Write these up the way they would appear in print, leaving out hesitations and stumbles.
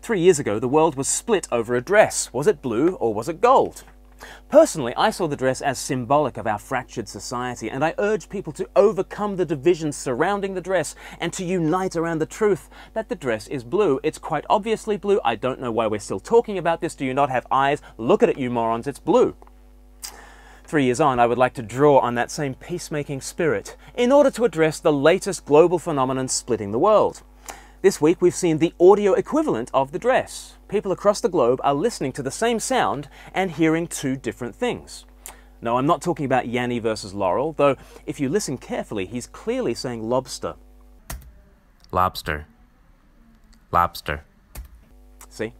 3 years ago, the world was split over a dress. Was it blue or was it gold? Personally, I saw the dress as symbolic of our fractured society, and I urge people to overcome the divisions surrounding the dress and to unite around the truth that the dress is blue. It's quite obviously blue. I don't know why we're still talking about this. Do you not have eyes? Look at it, you morons. It's blue. 3 years on, I would like to draw on that same peacemaking spirit in order to address the latest global phenomenon splitting the world. This week, we've seen the audio equivalent of the dress. People across the globe are listening to the same sound and hearing two different things. No, I'm not talking about Yanni versus Laurel, though if you listen carefully, he's clearly saying lobster. Lobster. Lobster. See?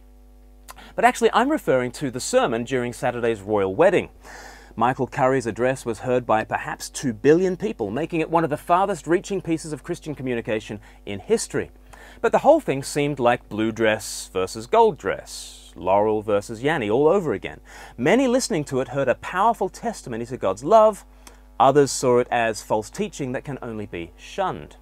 But actually, I'm referring to the sermon during Saturday's royal wedding. Michael Curry's address was heard by perhaps 2 billion people, making it one of the farthest reaching pieces of Christian communication in history. But the whole thing seemed like blue dress versus gold dress, Laurel versus Yanni all over again. Many listening to it heard a powerful testimony to God's love. Others saw it as false teaching that can only be shunned.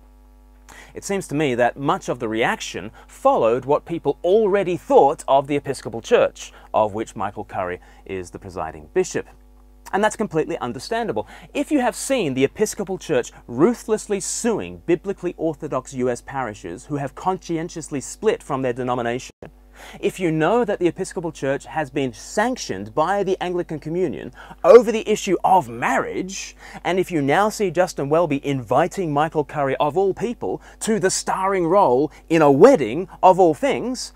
It seems to me that much of the reaction followed what people already thought of the Episcopal Church, of which Michael Curry is the presiding bishop. And that's completely understandable. If you have seen the Episcopal Church ruthlessly suing biblically orthodox US parishes who have conscientiously split from their denomination, if you know that the Episcopal Church has been sanctioned by the Anglican Communion over the issue of marriage, and if you now see Justin Welby inviting Michael Curry, of all people, to the starring role in a wedding, of all things,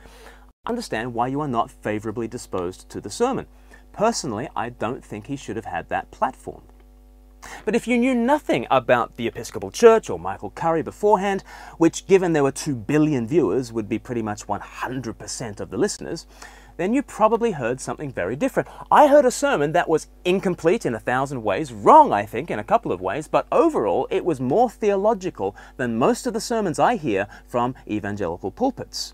understand why you are not favourably disposed to the sermon. Personally, I don't think he should have had that platform. But if you knew nothing about the Episcopal Church or Michael Curry beforehand, which given there were 2 billion viewers would be pretty much 100% of the listeners, then you probably heard something very different. I heard a sermon that was incomplete in 1,000 ways, wrong I think in a couple of ways, but overall it was more theological than most of the sermons I hear from evangelical pulpits.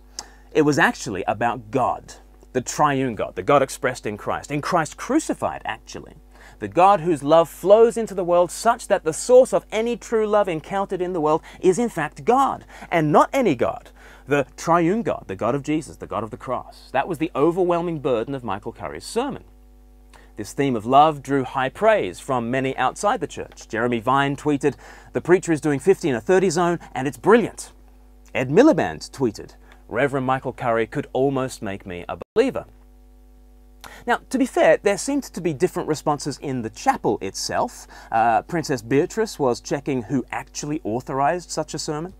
It was actually about God. The triune God, the God expressed in Christ crucified actually. The God whose love flows into the world such that the source of any true love encountered in the world is in fact God, and not any God. The triune God, the God of Jesus, the God of the cross. That was the overwhelming burden of Michael Curry's sermon. This theme of love drew high praise from many outside the church. Jeremy Vine tweeted, "The preacher is doing 50 in a 30 zone and it's brilliant." Ed Miliband tweeted, "Reverend Michael Curry could almost make me a believer." Now, to be fair, there seemed to be different responses in the chapel itself. Princess Beatrice was checking who actually authorized such a sermon.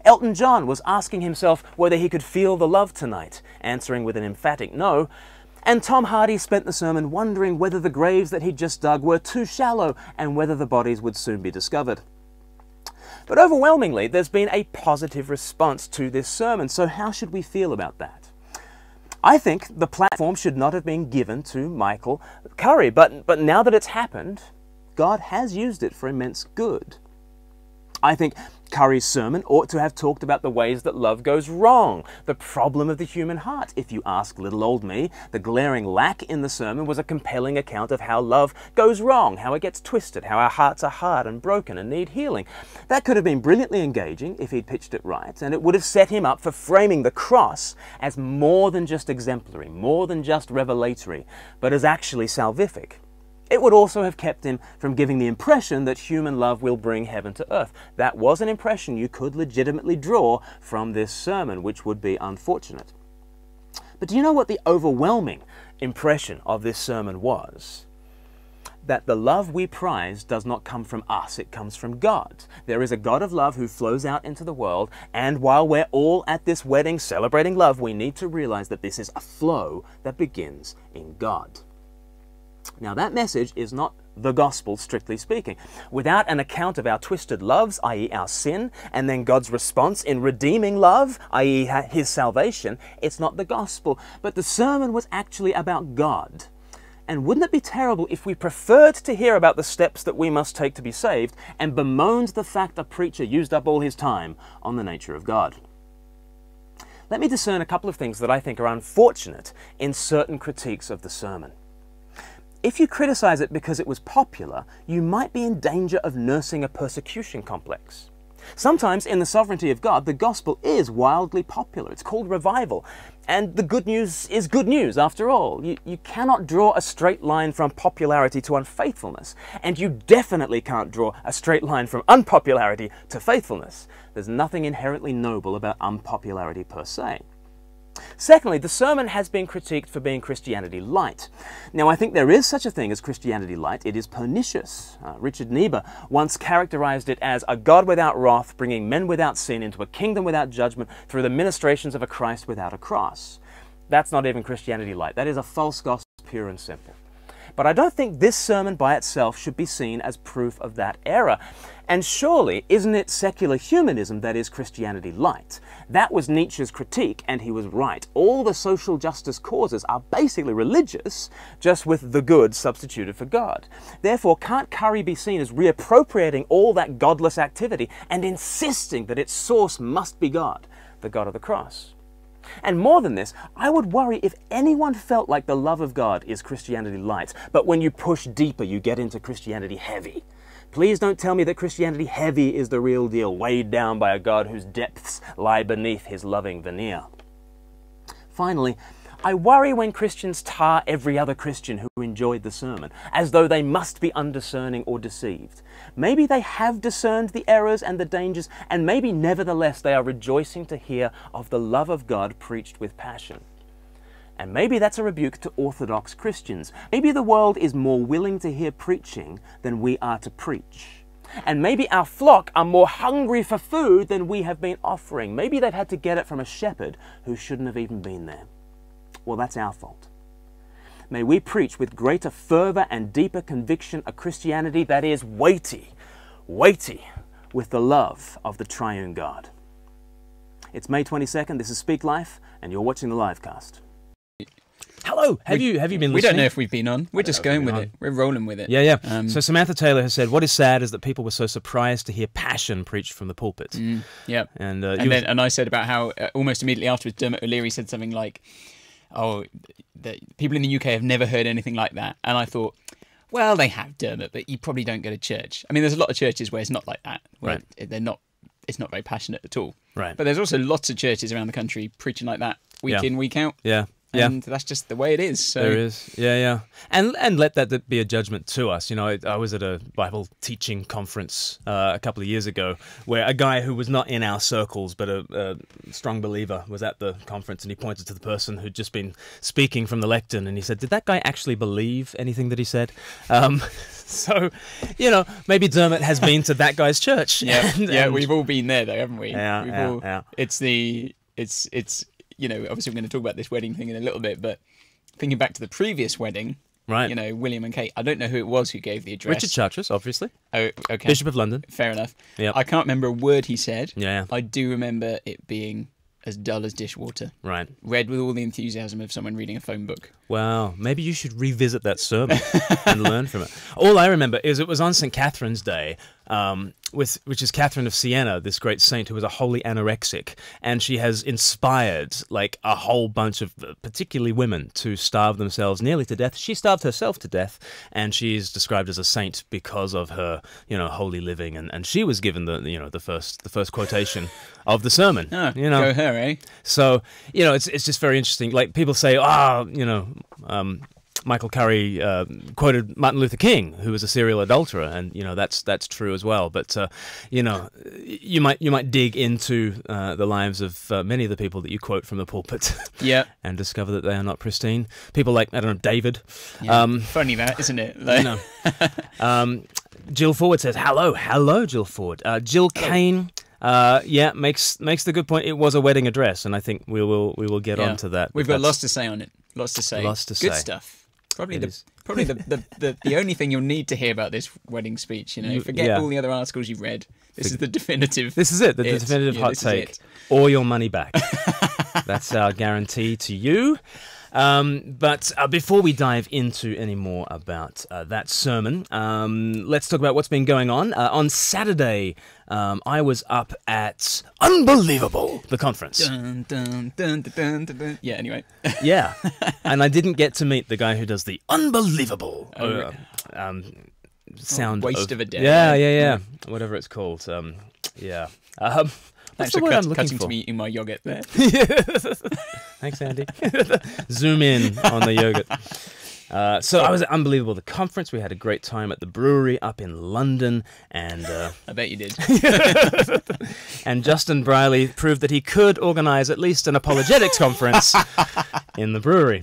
Elton John was asking himself whether he could feel the love tonight, answering with an emphatic no. And Tom Hardy spent the sermon wondering whether the graves that he'd just dug were too shallow and whether the bodies would soon be discovered. But overwhelmingly, there's been a positive response to this sermon, so how should we feel about that? I think the platform should not have been given to Michael Curry, but now that it's happened, God has used it for immense good. I think Curry's sermon ought to have talked about the ways that love goes wrong, the problem of the human heart. If you ask little old me, the glaring lack in the sermon was a compelling account of how love goes wrong, how it gets twisted, how our hearts are hard and broken and need healing. That could have been brilliantly engaging if he'd pitched it right, and it would have set him up for framing the cross as more than just exemplary, more than just revelatory, but as actually salvific. It would also have kept him from giving the impression that human love will bring heaven to earth. That was an impression you could legitimately draw from this sermon, which would be unfortunate. But do you know what the overwhelming impression of this sermon was? That the love we prize does not come from us, it comes from God. There is a God of love who flows out into the world, and while we're all at this wedding celebrating love, we need to realize that this is a flow that begins in God. Now that message is not the gospel, strictly speaking. Without an account of our twisted loves, i.e. our sin, and then God's response in redeeming love, i.e. his salvation, it's not the gospel. But the sermon was actually about God. And wouldn't it be terrible if we preferred to hear about the steps that we must take to be saved and bemoaned the fact a preacher used up all his time on the nature of God? Let me discern a couple of things that I think are unfortunate in certain critiques of the sermon. If you criticize it because it was popular, you might be in danger of nursing a persecution complex. Sometimes in the sovereignty of God, the gospel is wildly popular. It's called revival. And the good news is good news, after all. You cannot draw a straight line from popularity to unfaithfulness. And you definitely can't draw a straight line from unpopularity to faithfulness. There's nothing inherently noble about unpopularity per se. Secondly, the sermon has been critiqued for being Christianity light. Now, I think there is such a thing as Christianity light. It is pernicious. Richard Niebuhr once characterized it as a God without wrath, bringing men without sin into a kingdom without judgment through the ministrations of a Christ without a cross. That's not even Christianity light. That is a false gospel, pure and simple. But I don't think this sermon by itself should be seen as proof of that error. And surely, isn't it secular humanism that is Christianity light? That was Nietzsche's critique, and he was right. All the social justice causes are basically religious, just with the good substituted for God. Therefore, can't Curry be seen as reappropriating all that godless activity and insisting that its source must be God, the God of the cross? And more than this, I would worry if anyone felt like the love of God is Christianity light, but when you push deeper, you get into Christianity heavy. Please don't tell me that Christianity heavy is the real deal, weighed down by a God whose depths lie beneath his loving veneer. Finally, I worry when Christians tar every other Christian who enjoyed the sermon, as though they must be undiscerning or deceived. Maybe they have discerned the errors and the dangers, and maybe nevertheless they are rejoicing to hear of the love of God preached with passion. And maybe that's a rebuke to Orthodox Christians. Maybe the world is more willing to hear preaching than we are to preach. And maybe our flock are more hungry for food than we have been offering. Maybe they've had to get it from a shepherd who shouldn't have even been there. Well, that's our fault. May we preach with greater fervour and deeper conviction a Christianity that is weighty with the love of the triune God. It's May 22nd, this is Speak Life, and you're watching the LIVEcast. Hello. Have you been listening? We don't know if we've been on. We're just going with it. We're rolling with it. Yeah. So Samantha Taylor has said, what is sad is that people were so surprised to hear passion preached from the pulpit. Yeah. And I said about how almost immediately afterwards Dermot O'Leary said something like, oh, that people in the UK have never heard anything like that. And I thought, well, they have, Dermot, but you probably don't go to church. I mean, there's a lot of churches where it's not like that. Where they're not. It's not very passionate at all. Right. But there's also lots of churches around the country preaching like that week in, week out. Yeah. And that's just the way it is. So. There is, yeah. And let that be a judgment to us. You know, I was at a Bible teaching conference a couple of years ago where a guy who was not in our circles but a strong believer was at the conference, and he pointed to the person who'd just been speaking from the lectern, and he said, did that guy actually believe anything that he said? So, you know, maybe Dermot has been to that guy's church. Yeah, we've all been there though, haven't we? Yeah. It's you know, obviously we're going to talk about this wedding thing in a little bit, but thinking back to the previous wedding, right? You know, William and Kate. I don't know who it was who gave the address. Richard Chartres, obviously. Oh, okay. Bishop of London. Fair enough. Yeah. I can't remember a word he said. Yeah. I do remember it being as dull as dishwater. Right. Read with all the enthusiasm of someone reading a phone book. Wow. Maybe you should revisit that sermon and learn from it. All I remember is it was on St. Catherine's Day, which is Catherine of Siena, this great saint who was a holy anorexic, and she has inspired like a whole bunch of particularly women to starve themselves nearly to death. She starved herself to death, and she's described as a saint because of her, you know, holy living, and she was given the first quotation of the sermon. Oh, you know, go her, eh? So, you know, it's just very interesting. Like people say, you know, Michael Curry quoted Martin Luther King, who was a serial adulterer, and you know that's true as well. But you know, you might dig into the lives of many of the people that you quote from the pulpit, and discover that they are not pristine. People like, I don't know, David. Yeah. Funny that, isn't it? Like... You know. Jill Ford says hello, Jill Ford. Jill Kane. Makes the good point. It was a wedding address, and I think we will get onto that. We've got lots to say on it. Lots to say. Good stuff. Probably the only thing you'll need to hear about this wedding speech. You know, forget all the other articles you've read. This is the definitive. This is it. The definitive hot take. Or your money back. That's our guarantee to you. But before we dive into any more about that sermon, let's talk about what's been going on. On Saturday, I was up at Unbelievable, the conference. Dun, dun, dun, dun, dun, dun. Yeah, anyway. Yeah, and I didn't get to meet the guy who does the Unbelievable sound waste of a day. Yeah. Whatever it's called. Yeah. What's Thanks the for word I'm looking cutting for? to me eating my yogurt there. Thanks, Andy. Zoom in on the yogurt. So I was unbelievable. The conference, we had a great time at the brewery up in London, and I bet you did. and Justin Briley proved that he could organise at least an apologetics conference in the brewery.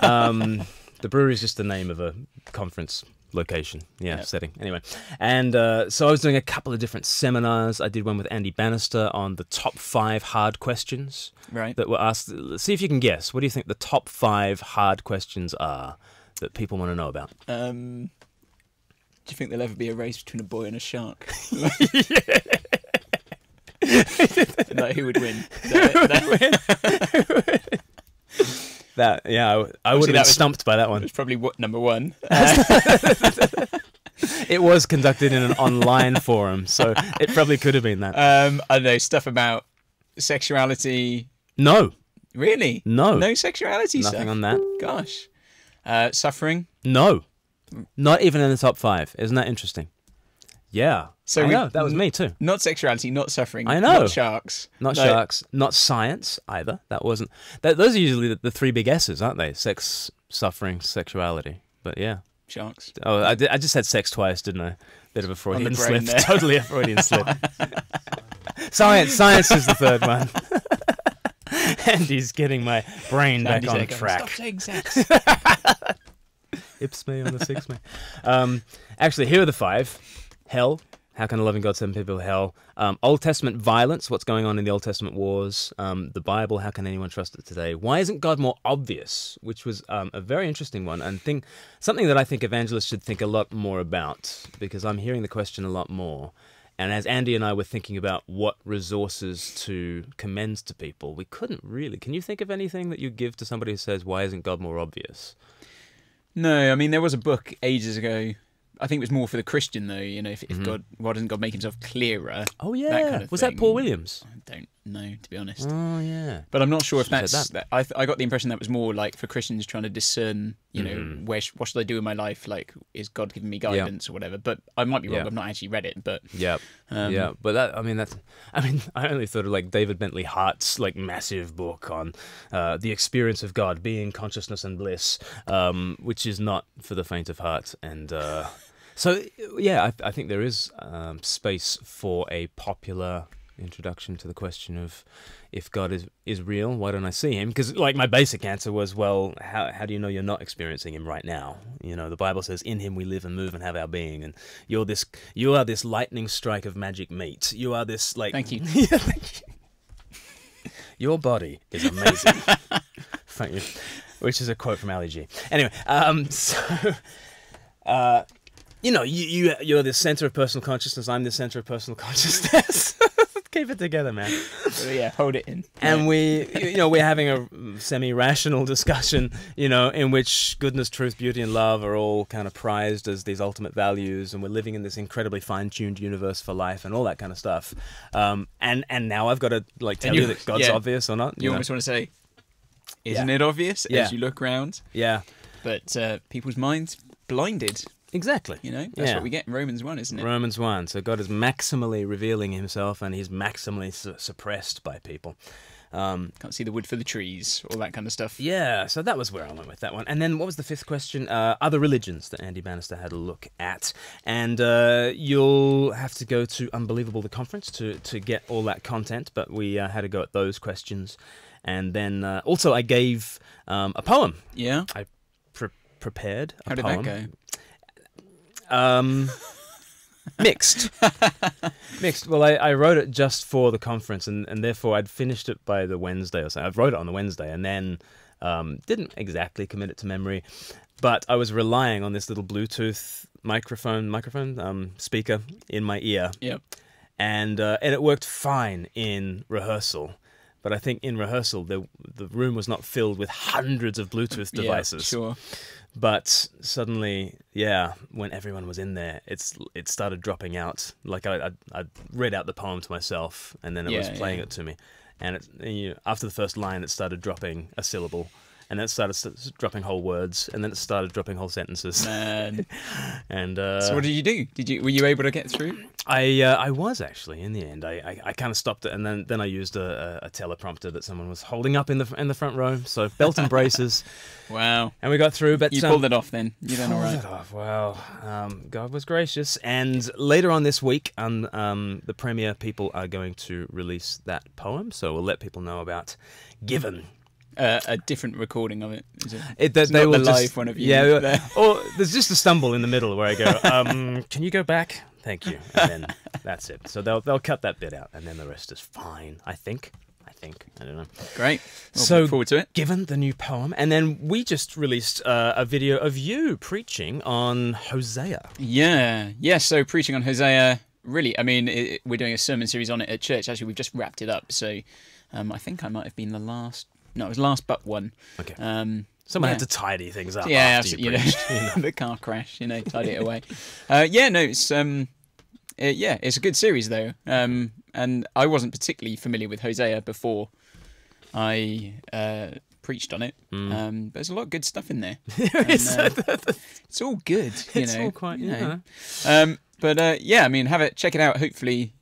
The brewery is just the name of a conference location, setting. Anyway, and so I was doing a couple of different seminars. I did one with Andy Bannister on the top 5 hard questions that were asked. Let's see if you can guess. What do you think the top 5 hard questions are that people want to know about? Do you think there'll ever be a race between a boy and a shark? Like, who would win? I would have been stumped by that one. It's probably number 1. It was conducted in an online forum, so it probably could have been that. I don't know, stuff about sexuality. No. Really? No. No sexuality Nothing stuff? on that. Gosh. Suffering? No. Not even in the top 5. Isn't that interesting? Yeah. So I know, that was me too. Not sexuality, not suffering. I know. Not sharks. Not sharks. Not science either. That wasn't. Those are usually the 3 big S's, aren't they? Sex, suffering, sexuality. But yeah. Sharks. Oh, I just said sex twice, didn't I? Bit of a Freudian slip. there. Totally a Freudian slip. Science is the 3rd one. Andy's getting my brain back on track. Stop saying sex. Ips me on the 6 me. Actually, here are the 5. Hell. How can a loving God send people to hell? Old Testament violence. What's going on in the Old Testament wars? The Bible. How can anyone trust it today? Why isn't God more obvious? Which was a very interesting one, and something that I think evangelists should think a lot more about, because I'm hearing the question a lot more. And as Andy and I were thinking about what resources to commend to people, we couldn't really. Can you think of anything that you give to somebody who says, "Why isn't God more obvious?" No, I mean, there was a book ages ago. I think it was more for the Christian, though. You know, if God, why doesn't God make himself clearer? Oh, yeah. That kind of was thing. that Paul Williams? I don't know, to be honest. Oh, yeah. But I'm not sure if Should've that's... said I got the impression that was more like for Christians trying to discern, you know, what should I do in my life? Like, is God giving me guidance or whatever? But I might be wrong. I've not actually read it, but... Yeah. But I only thought of like David Bentley Hart's like massive book on the experience of God, being consciousness and bliss, which is not for the faint of heart. And so, yeah, I think there is space for a popular introduction to the question of if God is real, why don't I see him? Because like my basic answer was, well, how do you know you're not experiencing him right now? You know, the Bible says, in him we live and move and have our being, and you are this lightning strike of magic meat. You are this like... Thank you. Yeah, thank you. Your body is amazing. Thank you. Which is a quote from Ali G. Anyway, you know, you're the center of personal consciousness. I'm the center of personal consciousness. Keep it together, man. So, yeah, hold it in. And we're having a semi-rational discussion, you know, in which goodness, truth, beauty, and love are all kind of prized as these ultimate values, and we're living in this incredibly fine-tuned universe for life and all that kind of stuff. And now I've got to like tell you that God's obvious or not. You almost want to say, isn't it obvious as you look around? Yeah. But people's minds blinded. Exactly. You know, that's what we get in Romans 1, isn't it? Romans 1. So God is maximally revealing himself, and he's maximally suppressed by people. Can't see the wood for the trees, all that kind of stuff. Yeah, so that was where I went with that one. And then what was the 5th question? Other religions that Andy Bannister had a look at. And you'll have to go to Unbelievable, the conference, to get all that content, but we had to go at those questions. And then also I gave a poem. Yeah? I prepared a How did poem. that go? Mixed. Well, I wrote it just for the conference, and therefore I'd finished it by the Wednesday or so. I wrote it on the Wednesday, and then didn't exactly commit it to memory, but I was relying on this little Bluetooth microphone speaker in my ear. Yep. And it worked fine in rehearsal. But I think in rehearsal, the room was not filled with hundreds of Bluetooth devices. Yeah, sure. But suddenly, yeah, when everyone was in there, it started dropping out. Like I read out the poem to myself, and then it was playing it to me. And after the first line, it started dropping a syllable. and then it started dropping whole words, and then it started dropping whole sentences. Man. And So what did you do? Were you able to get through? I was actually in the end. I kind of stopped it, and then I used a teleprompter that someone was holding up in the front row. So belt and braces. Wow. And we got through. But You pulled it off then. You done all right. Pulled it off. Well, God was gracious. And later on this week, the premiere people are going to release that poem. So we'll let people know about Given. A different recording of it. Is it? They not will the just, live one of you. Yeah. there. Or there's just a stumble in the middle where I go, can you go back? Thank you. And then that's it. So they'll cut that bit out, and then the rest is fine. I think. I don't know. Great. Well, So look forward to it. Given the new poem, and then we just released a video of you preaching on Hosea. Yeah. So preaching on Hosea. Really, I mean, we're doing a sermon series on it at church. Actually, we've just wrapped it up. So I think I might have been the last. No, it was last but one. Okay. yeah. Someone had to tidy things up. Yeah, after you absolutely. preached. The car crash, tidy it away. It's a good series though. And I wasn't particularly familiar with Hosea before I preached on it. But there's a lot of good stuff in there. It's all good, It's all quite, I mean, check it out. Hopefully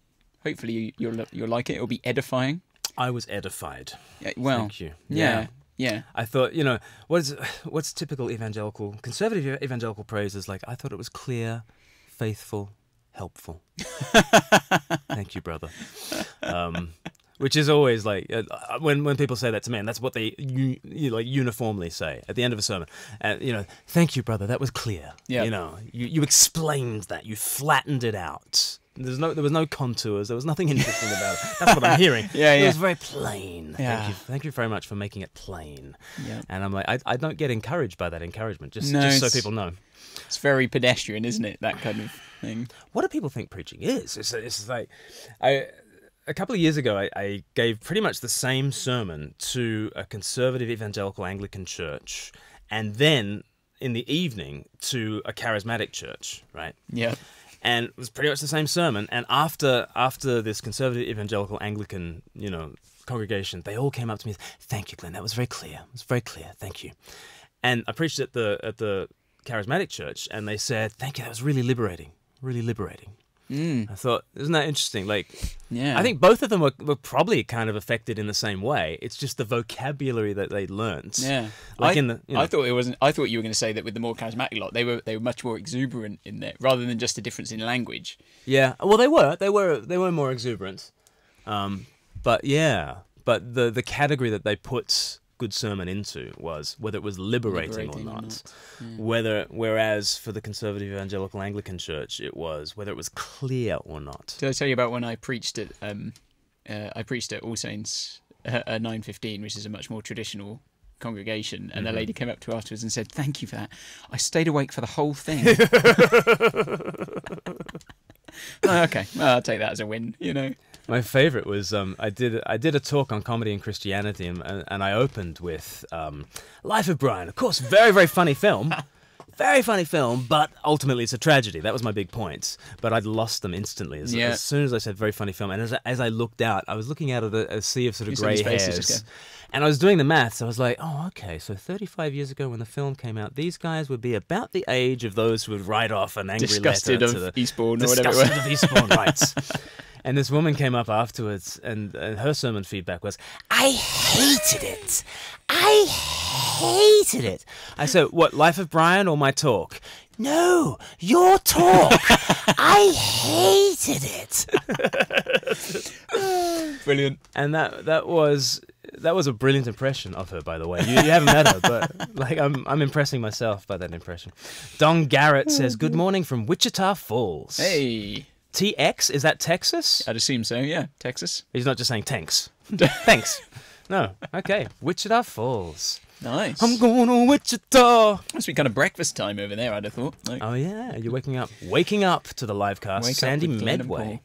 you'll like it. It'll be edifying. I was edified. Yeah, well, Thank you. Yeah. I thought, what's typical conservative evangelical praise is like, I thought it was clear, faithful, helpful. Thank you, brother. Which is always like, when people say that to me, and that's what they uniformly say at the end of a sermon. Thank you, brother, that was clear. Yeah. You explained that, you flattened it out. There was no contours. There was nothing interesting about it. That's what I'm hearing. It was very plain. Yeah. Thank you very much for making it plain. Yeah. And I'm like, I don't get encouraged by that encouragement. Just so people know. It's very pedestrian, isn't it? That kind of thing. What do people think preaching is? It's like, a couple of years ago, I gave pretty much the same sermon to a conservative evangelical Anglican church, and then in the evening to a charismatic church, right? Yeah. And it was pretty much the same sermon. And after this conservative evangelical Anglican, congregation, they all came up to me. Thank you, Glenn. That was very clear. It was very clear. Thank you. And I preached at the charismatic church, and they said, "Thank you. That was really liberating. Really liberating." I thought, isn't that interesting? Like, Yeah. I think both of them were probably kind of affected in the same way. It's just the vocabulary that they learnt. Yeah. Like I thought it wasn't. I thought you were going to say that with the more charismatic lot, they were much more exuberant in there, rather than just a difference in language. Yeah. Well, they were more exuberant. But the category that they put good sermon into was whether it was liberating or not. Yeah. Whereas for the conservative evangelical Anglican church, it was whether it was clear or not. Did I tell you about when I preached at All Saints 9:15, which is a much more traditional congregation, and a lady came up to afterwards and said, "Thank you for that. I stayed awake for the whole thing." Okay, well, I'll take that as a win. My favourite was I did a talk on comedy and Christianity, and I opened with Life of Brian. Of course, very, very funny film. Very funny film, but ultimately it's a tragedy. That was my big point. But I'd lost them instantly. As soon as I said very funny film, and as I looked out, I was looking out at a sea of sort of grey hairs. And I was doing the maths. I was like, oh, okay, so 35 years ago when the film came out, these guys would be about the age of those who would write off an angry disgusted letter of Eastbourne or whatever. Disgusted of Eastbourne, right. And this woman came up afterwards, and her sermon feedback was, I hated it. I hated it. I said, what, Life of Brian or my talk? No, your talk. I hated it. Brilliant. And that was a brilliant impression of her, by the way. You haven't met her, but like I'm impressing myself by that impression. Don Garrett says, good morning from Wichita Falls. Hey. TX, is that Texas? I'd assume so, yeah. Texas. He's not just saying thanks. Thanks. No. Okay. Wichita Falls. Nice. I'm going to Wichita. Must be kind of breakfast time over there, I'd have thought. Oh, yeah. You're waking up to the livecast. Wake Sandy up with Glenn and Medway.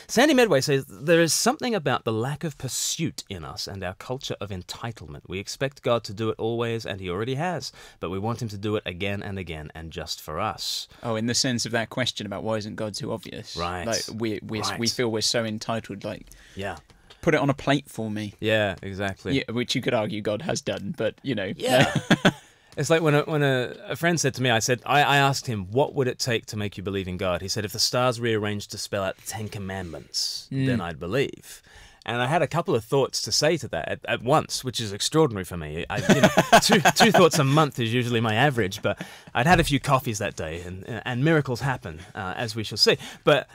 Sandy Medway says, there is something about the lack of pursuit in us and our culture of entitlement. We expect God to do it always, and he already has, but we want him to do it again and again, and just for us. Oh, in the sense of that question about why isn't God too obvious? Right. Like we feel we're so entitled, like... Yeah. put it on a plate for me. Yeah, exactly. Yeah, which you could argue God has done, but you know. Yeah. It's like when a friend said to me, I asked him, what would it take to make you believe in God? He said, if the stars rearranged to spell out the 10 Commandments, then I'd believe. And I had a couple of thoughts to say to that at once, which is extraordinary for me. Two thoughts a month is usually my average, but I'd had a few coffees that day, and miracles happen, as we shall see. But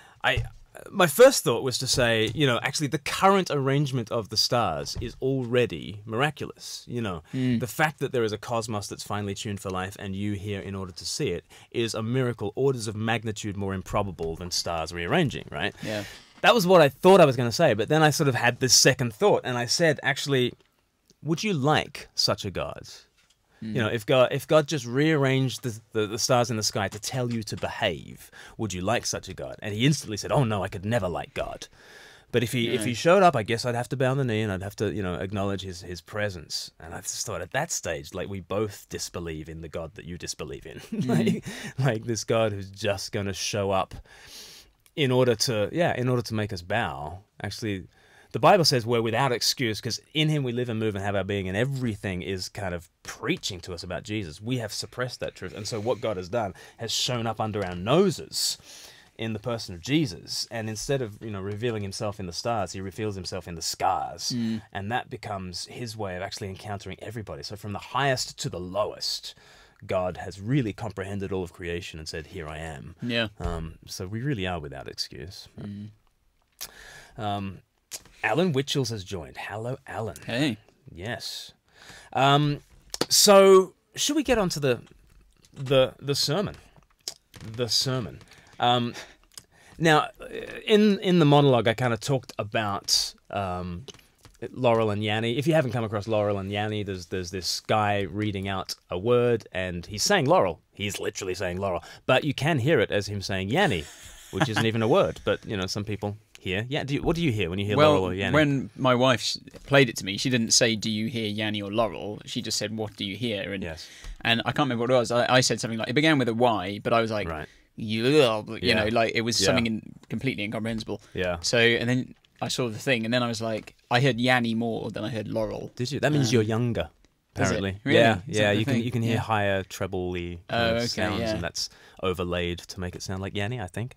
my first thought was to say, actually the current arrangement of the stars is already miraculous. The fact that there is a cosmos that's finely tuned for life and you here in order to see it is a miracle orders of magnitude more improbable than stars rearranging, right? Yeah. That was what I thought I was going to say, but then I sort of had this second thought, and I said, actually, would you like such a God? If God just rearranged the stars in the sky to tell you to behave, would you like such a God? And he instantly said, oh no, I could never like God. But if he showed up, I guess I'd have to bow the knee and I'd have to, acknowledge his presence. And I just thought at that stage, like, we both disbelieve in the God that you disbelieve in. like this God who's just going to show up in order to make us bow. Actually, the Bible says we're without excuse because in him we live and move and have our being, and everything is kind of preaching to us about Jesus. We have suppressed that truth. And so what God has done has shown up under our noses in the person of Jesus. And instead of, revealing himself in the stars, he reveals himself in the scars. And that becomes his way of actually encountering everybody. So from the highest to the lowest, God has really comprehended all of creation and said, here I am. Yeah. So we really are without excuse. Alan Witchells has joined. Hello, Alan. Hey. Yes. So should we get on to the sermon? The sermon. Now, in the monologue, I kind of talked about Laurel and Yanni. If you haven't come across Laurel and Yanni, there's this guy reading out a word, and he's saying Laurel. He's literally saying Laurel, but you can hear it as him saying Yanni, which isn't even a word. But some people hear. Yeah. What do you hear when you hear Laurel or Yanni? When my wife played it to me, she didn't say, "Do you hear Yanni or Laurel?" She just said, "What do you hear?" And yes. And I can't remember what it was. I said something like it began with a Y, but I was like, right. You know, like it was something completely incomprehensible. Yeah. So and then I saw the thing, and then I was like, I heard Yanni more than I heard Laurel. Did you? That means you're younger, apparently. Really? Yeah. You can hear higher treble-y sounds, yeah. and that's overlaid to make it sound like Yanni, I think.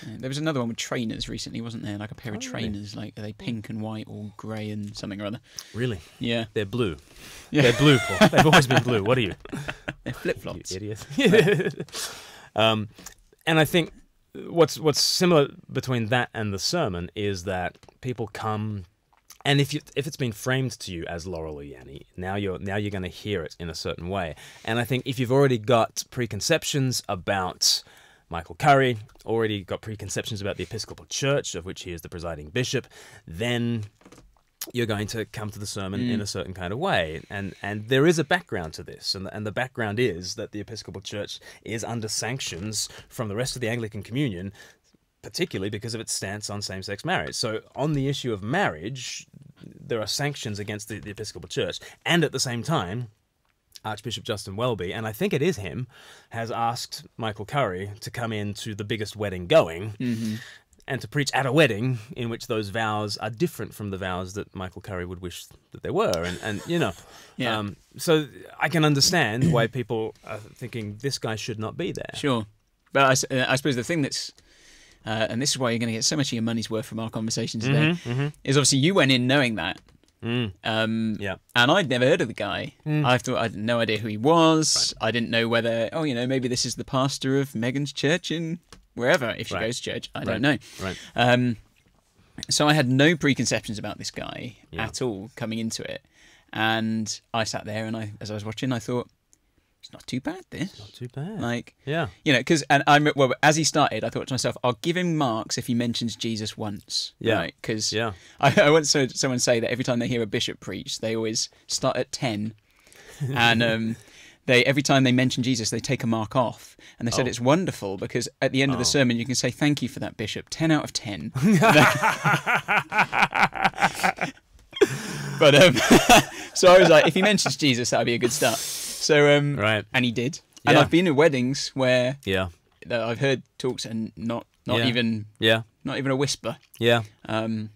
Yeah, there was another one with trainers recently, wasn't there? Like a pair of trainers, really? like are they pink and white or grey and something or other? Really? Yeah. They're blue. Yeah. They're blue, Paul. They've always been blue. What are you? They're flip-flops. You idiot. And I think what's similar between that and the sermon is that people come, and if it's been framed to you as Laurel or Yanni, now you're going to hear it in a certain way. And I think if you've already got preconceptions about Michael Curry, already got preconceptions about the Episcopal Church, of which he is the presiding bishop, then you're going to come to the sermon in a certain kind of way. And there is a background to this. And the background is that the Episcopal Church is under sanctions from the rest of the Anglican Communion, particularly because of its stance on same-sex marriage. So on the issue of marriage, there are sanctions against the Episcopal Church. And at the same time, Archbishop Justin Welby, and I think it is him, has asked Michael Curry to come in to the biggest wedding going and to preach at a wedding in which those vows are different from the vows that Michael Curry would wish that they were. So I can understand why people are thinking this guy should not be there. Sure. But I suppose the thing that's, and this is why you're going to get so much of your money's worth from our conversation today, is obviously you went in knowing that. And I'd never heard of the guy. I thought I had no idea who he was. Right. I didn't know whether, maybe this is the pastor of Megan's church in wherever, if she goes to church. I don't know. Right. So I had no preconceptions about this guy at all coming into it. And I sat there and as I was watching, I thought, it's not too bad, this. Not too bad. Like, yeah. Because, as he started, I thought to myself, I'll give him marks if he mentions Jesus once. Yeah. Right? Because I once heard someone say that every time they hear a bishop preach, they always start at 10. And every time they mention Jesus, they take a mark off. And they said it's wonderful because at the end of the sermon, you can say, thank you for that, Bishop. 10 out of 10. But so I was like, if he mentions Jesus, that would be a good start. So and he did. And I've been to weddings where I've heard talks and not even not even a whisper. Yeah.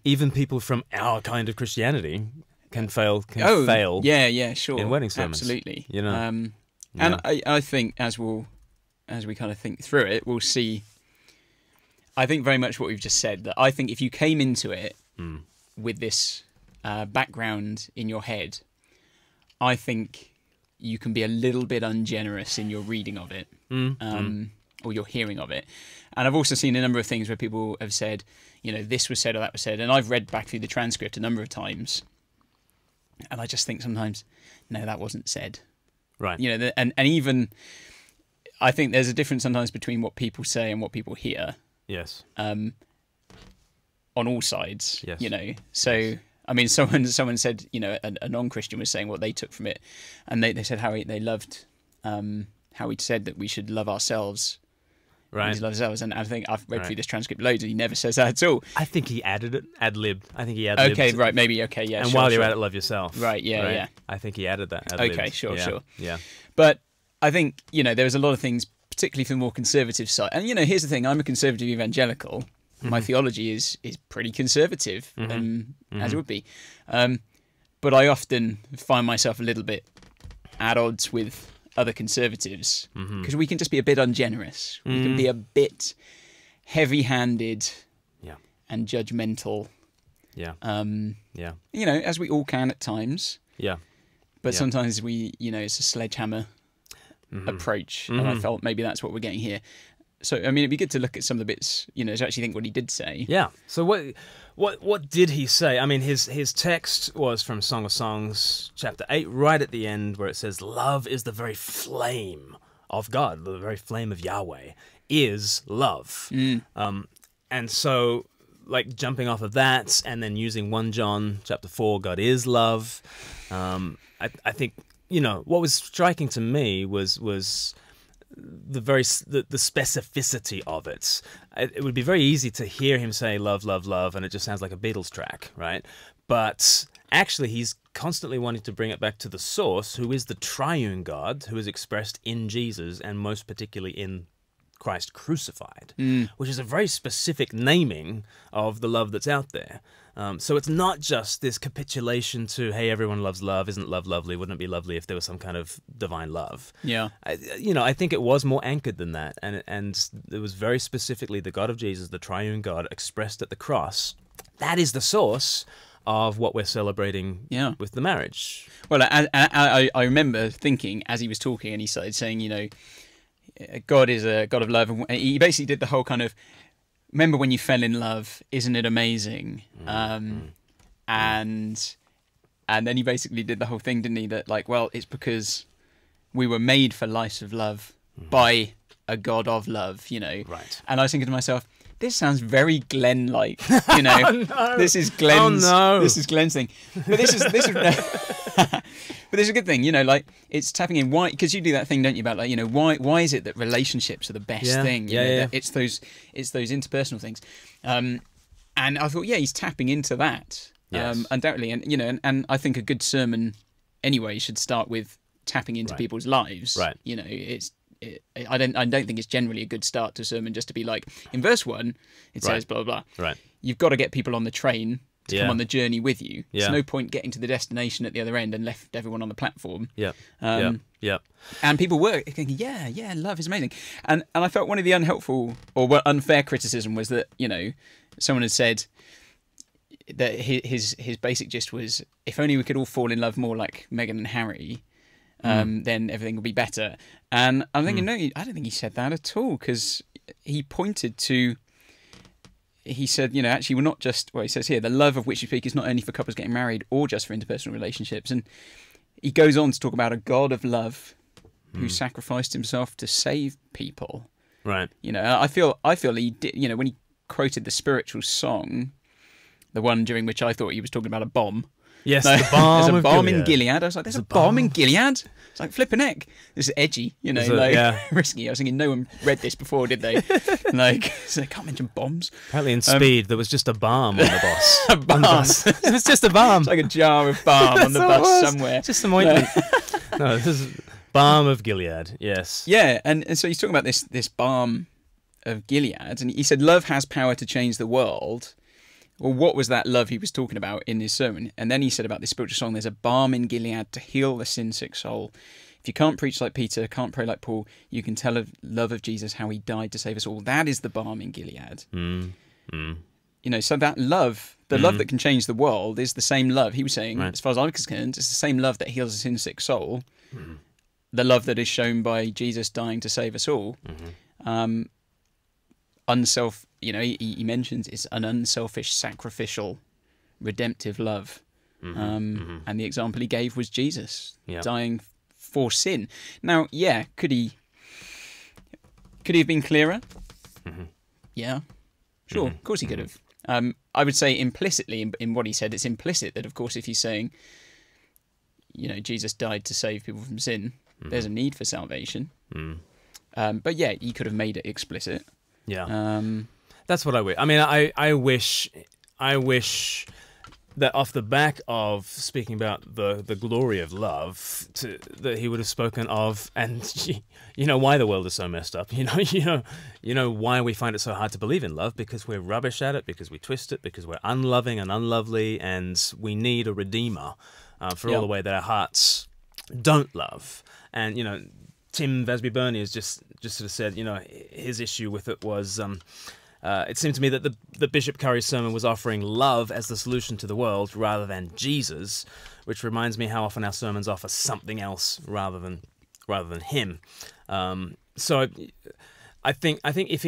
Even people from our kind of Christianity can fail. Fail. Yeah, sure. In wedding sermons, absolutely. You know. And I think as we kind of think through it, we'll see. I think very much what we've just said, that I think if you came into it with this background in your head, I think you can be a little bit ungenerous in your reading of it or your hearing of it. And I've also seen a number of things where people have said, you know, this was said or that was said. And I've read back through the transcript a number of times. And I just think sometimes, no, that wasn't said. Right. You know, and even I think there's a difference sometimes between what people say and what people hear. Yes. On all sides. Yes. You know, so I mean, someone said, you know, a non-Christian was saying what they took from it, and they said how they loved how he said that we should love ourselves. Right. Love ourselves, and I think I've read through this transcript loads, and he never says that at all. I think he added it, ad-libbed. I think he ad-libbed. Okay, right, maybe, okay, yeah. And sure, while sure. you're at it, love yourself. Right, yeah, yeah. I think he added that. Ad-libbed. Okay, sure, yeah. sure. Yeah. But I think, you know, there's a lot of things, particularly for the more conservative side. And, you know, here's the thing, I'm a conservative evangelical. My theology is pretty conservative, as it would be. But I often find myself a little bit at odds with other conservatives because we can just be a bit ungenerous. We can be a bit heavy-handed and judgmental. Yeah. Yeah. You know, as we all can at times. Yeah. But sometimes we, you know, it's a sledgehammer approach. And I felt maybe that's what we're getting here. So, I mean, it'd be good to look at some of the bits, you know, to actually think what he did say. Yeah. So what did he say? I mean, his text was from Song of Songs, chapter 8, right at the end, where it says, "Love is the very flame of God, the very flame of Yahweh is love." And so, like, jumping off of that and then using 1 John chapter 4, God is love. I think, you know, what was striking to me was the specificity of it. It would be very easy to hear him say love, love, love, and it just sounds like a Beatles track, right? But actually, he's constantly wanting to bring it back to the source, who is the triune God, who is expressed in Jesus, and most particularly in Christ crucified, which is a very specific naming of the love that's out there. So it's not just this capitulation to, hey, everyone loves love. Isn't love lovely? Wouldn't it be lovely if there was some kind of divine love? Yeah. You know, I think it was more anchored than that. And it was very specifically the God of Jesus, the triune God, expressed at the cross. That is the source of what we're celebrating with the marriage. Well, I remember thinking as he was talking and he started saying, you know, God is a God of love. And he basically did the whole kind of, remember when you fell in love, isn't it amazing? And then he basically did the whole thing, didn't he? That like, well, it's because we were made for lives of love by a God of love, you know. Right. And I was thinking to myself, this sounds very Glenn-like, you know. Oh, no. This is Glenn's. Oh, no. This is Glenn's thing. But this is but this is a good thing, you know. Like it's tapping in why, because you do that thing, don't you? About like, you know, why is it that relationships are the best thing? You know, that it's those interpersonal things. And I thought, yeah, he's tapping into that, undoubtedly. And you know, and I think a good sermon anyway should start with tapping into people's lives. Right. You know, I don't think it's generally a good start to a sermon just to be like, in verse 1 it says blah blah blah. Right. You've got to get people on the train to come on the journey with you. There's no point getting to the destination at the other end and left everyone on the platform. And people were thinking, yeah, love is amazing. And I felt one of the unhelpful or unfair criticism was that, you know, someone had said that his basic gist was, if only we could all fall in love more like Meghan and Harry, then everything will be better. And I'm thinking, no, I don't think he said that at all, because he pointed to, he said, you know, actually we're not just, well, he says here, the love of which you speak is not only for couples getting married or just for interpersonal relationships. And he goes on to talk about a God of love who sacrificed himself to save people. Right. You know, I feel he did, you know, when he quoted the spiritual song, the one during which I thought he was talking about a bomb. Yes, the bomb. There's a bomb Gilead. in Gilead. I was like, there's a bomb in Gilead? It's like, flipping heck. This is edgy, you know, risky. I was thinking no one read this before, did they? Like, so they can't mention bombs. Apparently in Speed, there was just a balm on the bus. A balm. It was just a balm. It's like a jar of balm on the bus somewhere. Just some ointment. No, this is balm of Gilead, yes. Yeah, and so he's talking about this balm of Gilead, and he said love has power to change the world. Well, what was that love he was talking about in his sermon? And then he said about this spiritual song, there's a balm in Gilead to heal the sin-sick soul. If you can't preach like Peter, can't pray like Paul, you can tell of love of Jesus, how he died to save us all. That is the balm in Gilead. You know, so that love, the love that can change the world, is the same love. He was saying, as far as I'm concerned, it's the same love that heals a sin-sick soul. The love that is shown by Jesus dying to save us all. You know, he mentions it's an unselfish, sacrificial, redemptive love. And the example he gave was Jesus dying for sin. Now, yeah, could he have been clearer? Yeah, sure, of course he could have. I would say implicitly in what he said, it's implicit that, of course, if he's saying, you know, Jesus died to save people from sin, there's a need for salvation. But yeah, he could have made it explicit. Yeah. That's what I wish. I mean, I wish that off the back of speaking about the glory of love, that he would have spoken of, and you know why the world is so messed up. You know why we find it so hard to believe in love, because we're rubbish at it, because we twist it, because we're unloving and unlovely, and we need a redeemer for all the way that our hearts don't love. And you know, Tim Vasby Burney has just sort of said, you know, his issue with it was. It seemed to me that the Bishop Curry's sermon was offering love as the solution to the world rather than Jesus, which reminds me how often our sermons offer something else rather than him. So I think if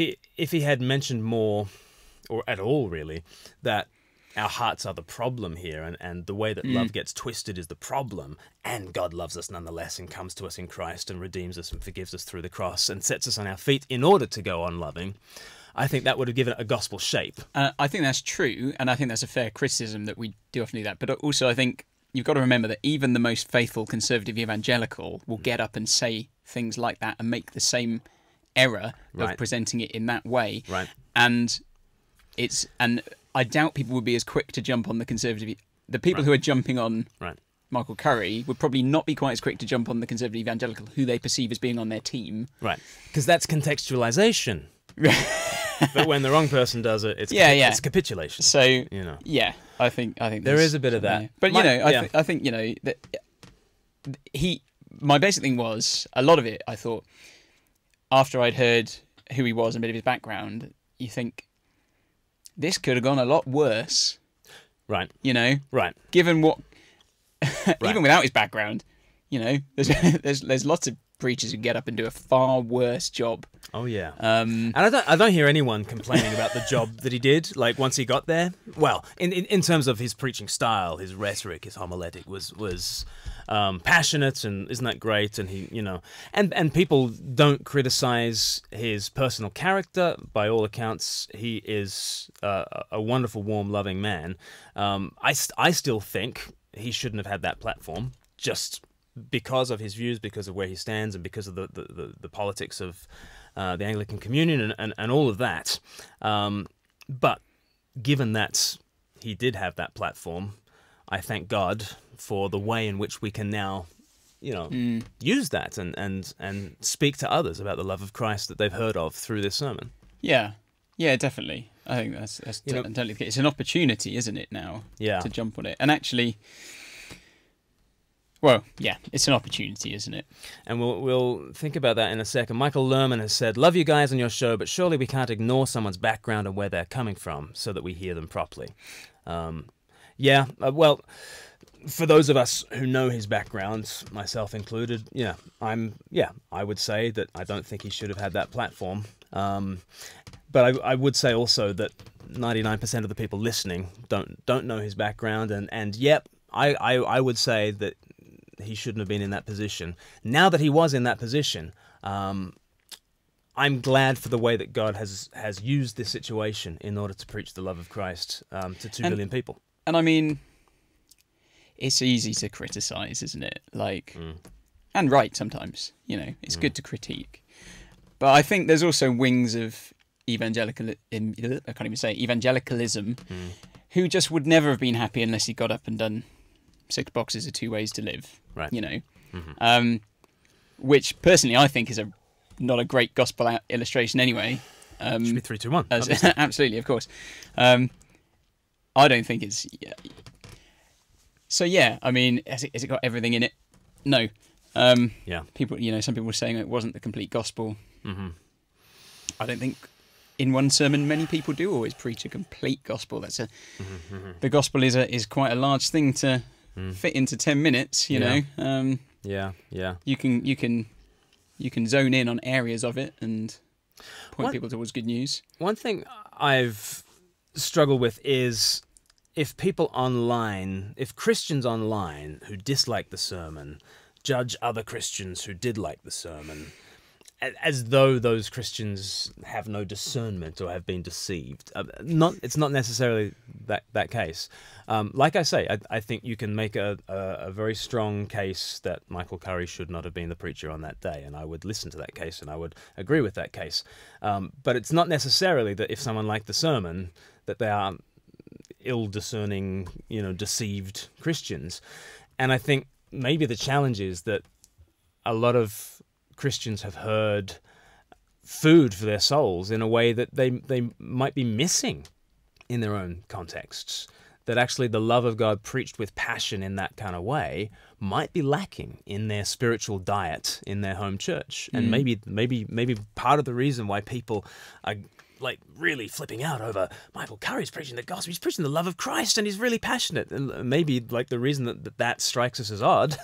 he had mentioned more, or at all really, that our hearts are the problem here, and the way that love gets twisted is the problem, and God loves us nonetheless and comes to us in Christ and redeems us and forgives us through the cross and sets us on our feet in order to go on loving. I think that would have given it a gospel shape. I think that's true, and I think that's a fair criticism that we do often do that. But also I think you've got to remember that even the most faithful conservative evangelical will get up and say things like that and make the same error of presenting it in that way. Right. And I doubt people would be as quick to jump on the conservative. The people who are jumping on Michael Curry would probably not be quite as quick to jump on the conservative evangelical who they perceive as being on their team. Right. Because that's contextualization. But when the wrong person does it, it's capitulation. So you know, I think there is a bit of that. But you know, I think you know that my basic thing was a lot of it. I thought after I'd heard who he was and a bit of his background, you think this could have gone a lot worse. Right. You know. Right. Given what, even without his background, you know, there's lots of preachers who get up and do a far worse job. Oh yeah, and I don't hear anyone complaining about the job that he did. Like once he got there, well, in terms of his preaching style, his rhetoric, his homiletic was passionate, and isn't that great? And he, you know, and people don't criticize his personal character. By all accounts, he is a wonderful, warm, loving man. I still think he shouldn't have had that platform, just because of his views, because of where he stands, and because of the politics of the Anglican Communion and all of that. But given that he did have that platform, I thank God for the way in which we can now, you know, use that and speak to others about the love of Christ that they've heard of through this sermon. Yeah, definitely. I think that's totally the case. It's an opportunity, isn't it, now? To jump on it. And actually, well, yeah, it's an opportunity, isn't it? And we'll think about that in a second. Michael Lerman has said, "Love you guys on your show, but surely we can't ignore someone's background and where they're coming from so that we hear them properly." Well, for those of us who know his background, myself included, I would say that I don't think he should have had that platform. But I would say also that 99% of the people listening don't know his background, and I would say that he shouldn't have been in that position. Now that he was in that position, I'm glad for the way that God has used this situation in order to preach the love of Christ to 2 billion people. And I mean, it's easy to criticize, isn't it? Like, and right sometimes, you know, it's good to critique. But I think there's also wings of evangelicalism who just would never have been happy unless he got up and done 6 boxes of 2 ways to live, you know, which personally I think is not a great gospel illustration anyway. Should be 3, 2, 1. Absolutely, of course. I don't think it's. Yeah. So yeah, I mean, has it got everything in it? No. Yeah. People, some people were saying it wasn't the complete gospel. Mm-hmm. I don't think in one sermon many people do always preach a complete gospel. That's the gospel is quite a large thing to fit into 10 minutes. You know. Yeah. You can zone in on areas of it and point people towards good news. One thing I've struggled with is if Christians online who dislike the sermon judge other Christians who did like the sermon, as though those Christians have no discernment or have been deceived. It's not necessarily that case. Like I say, I think you can make a very strong case that Michael Curry should not have been the preacher on that day, and I would listen to that case and I would agree with that case. But it's not necessarily that if someone liked the sermon that they are ill-discerning, deceived Christians. And I think maybe the challenge is that a lot of Christians have heard food for their souls in a way that they might be missing in their own contexts. That actually the love of God preached with passion in that kind of way might be lacking in their spiritual diet in their home church. And maybe part of the reason why people are like really flipping out over Michael Curry's preaching the gospel, he's preaching the love of Christ and he's really passionate. And maybe like the reason that strikes us as odd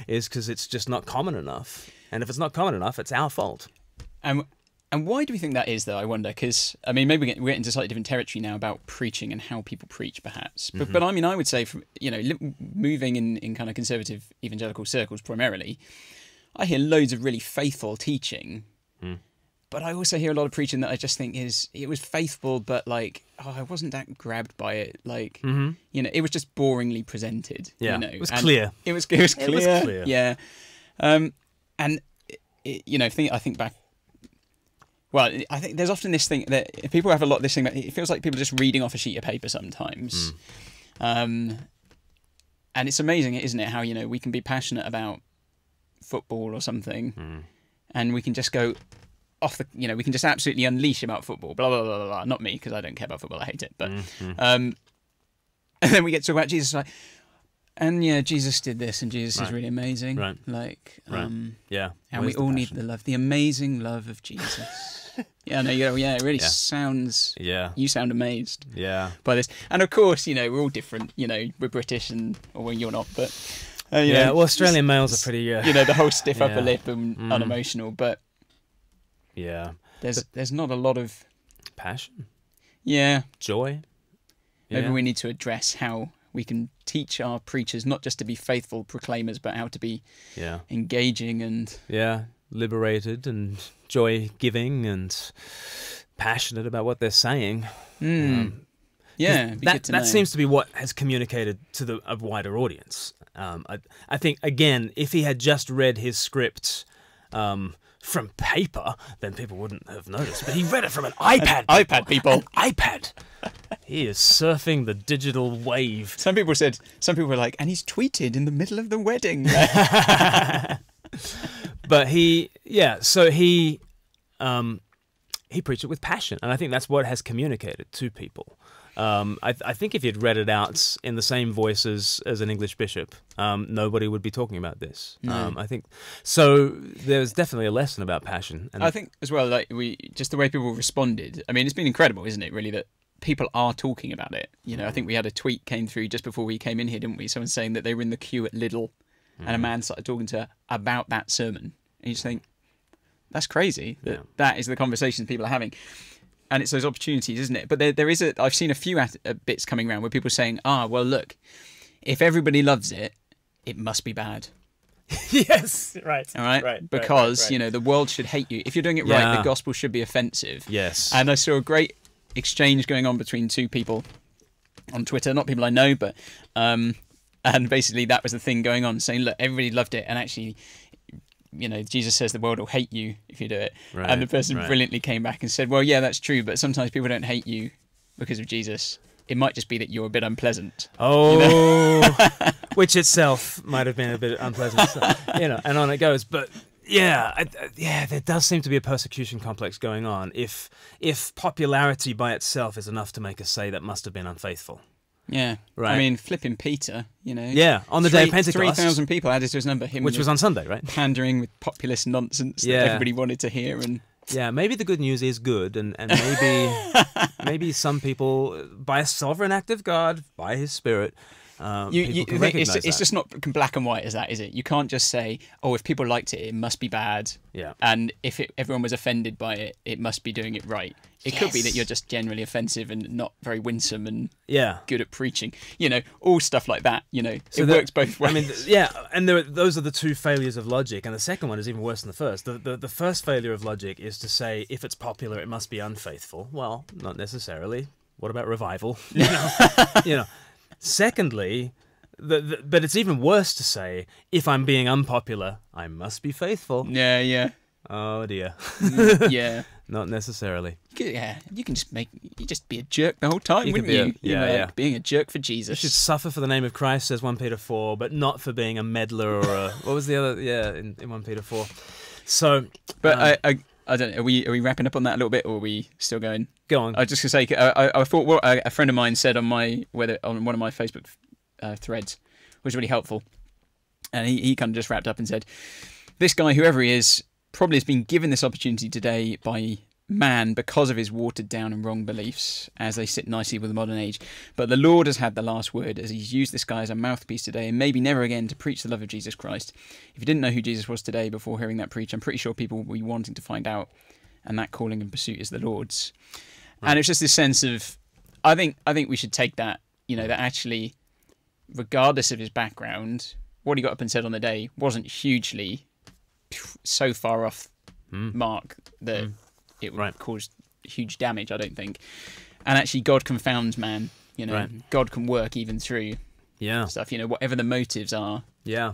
is because it's just not common enough. And if it's not common enough, it's our fault. And why do we think that is, though, I wonder? Because, I mean, maybe we're getting into slightly different territory now about preaching and how people preach, perhaps. But I mean, I would say, from moving in kind of conservative evangelical circles primarily, I hear loads of really faithful teaching. But I also hear a lot of preaching that I just think it was faithful, but like, I wasn't that grabbed by it. Like, it was just boringly presented. Yeah, it was clear. It was clear. It was clear. Yeah. And, I think back, well, I think there's often this thing that people have a lot of this thing that it feels like people are just reading off a sheet of paper sometimes. And it's amazing, isn't it, how, we can be passionate about football or something and we can just go off we can just absolutely unleash about football, blah, blah, blah, blah, blah. Not me, because I don't care about football, I hate it. But, and then we get to talk about Jesus, like, and Jesus did this, and Jesus is really amazing. Right. Like, yeah. And we all need the amazing love of Jesus. It really sounds. Yeah. You sound amazed. Yeah. By this, and of course, we're all different. We're British, well, you're not, but. Well, Australian males are pretty. The whole stiff upper lip and unemotional, but. Yeah. There's not a lot of passion. Yeah. Joy. Maybe we need to address how we can teach our preachers not just to be faithful proclaimers, but how to be engaging and liberated and joy-giving and passionate about what they're saying. That seems to be what has communicated to a wider audience. I think, again, if he had just read his script from paper, then people wouldn't have noticed. But he read it from an iPad. People. An iPad. He is surfing the digital wave. Some people were like, and he's tweeted in the middle of the wedding. But he preached it with passion, and I think that's what has communicated to people. I think if you'd read it out in the same voice as an English bishop, nobody would be talking about this. No. I think so. There's definitely a lesson about passion. And I think as well, like just the way people responded. I mean, it's been incredible, isn't it? Really, that people are talking about it. I think we had a tweet came through just before we came in here, didn't we? Someone saying that they were in the queue at Lidl, and a man started talking to her about that sermon, and you just think that's crazy. That is the conversation people are having. And it's those opportunities, isn't it? But there is I've seen a few bits coming around where people are saying, well, look, if everybody loves it, it must be bad. Yes, right. All right? Because, the world should hate you. If you're doing it right, the gospel should be offensive. Yes. And I saw a great exchange going on between two people on Twitter, not people I know, but... and basically that was the thing going on, saying, look, everybody loved it, and actually... Jesus says the world will hate you if you do it. Right, and the person brilliantly came back and said, well, yeah, that's true, but sometimes people don't hate you because of Jesus. It might just be that you're a bit unpleasant. Oh, which itself might have been a bit unpleasant. And on it goes. But yeah, there does seem to be a persecution complex going on. If popularity by itself is enough to make us say that must have been unfaithful. Yeah, Right. I mean, flipping Peter, you know. Yeah, on the day of Pentecost. 3,000 people added to his number. Him Which was on Sunday, right? pandering with populist nonsense Yeah. that everybody wanted to hear. And Yeah, maybe the good news is good, and maybe some people, by a sovereign act of God, by His Spirit, people can recognize it's that. just not black and white as that, is it? You can't just say, oh, if people liked it, it must be bad. Yeah. And if everyone was offended by it, it must be doing it right. It could be that you're just generally offensive and not very winsome and good at preaching. You know, all stuff like that. You know, it works both ways. I mean, and those are the two failures of logic, and the second one is even worse than the first. The first failure of logic is to say if it's popular, it must be unfaithful. Well, not necessarily. What about revival? You know. Secondly, but it's even worse to say if I'm being unpopular, I must be faithful. Yeah. Oh dear. Yeah. Not necessarily. You can just be a jerk the whole time, wouldn't you? Being a jerk for Jesus. You should suffer for the name of Christ, says 1 Peter 4, but not for being a meddler or a... What was the other... Yeah, in 1 Peter 4. So... But I don't know, are we wrapping up on that a little bit, or are we still going? Go on. I was just going to say, I thought what a friend of mine said on one of my Facebook threads was really helpful. And he kind of just wrapped up and said, this guy, whoever he is, probably has been given this opportunity today by man because of his watered down and wrong beliefs, as they sit nicely with the modern age. But the Lord has had the last word, as he's used this guy as a mouthpiece today, and maybe never again, to preach the love of Jesus Christ. If you didn't know who Jesus was today before hearing that preach, I'm pretty sure people will be wanting to find out, and that calling and pursuit is the Lord's. Right. And it's just this sense of, I think we should take that, you know, that actually, regardless of his background, what he got up and said on the day wasn't hugely so far off mark that it would cause huge damage, I don't think. And actually, God confounds man. You know, God can work even through stuff. You know, whatever the motives are. Yeah,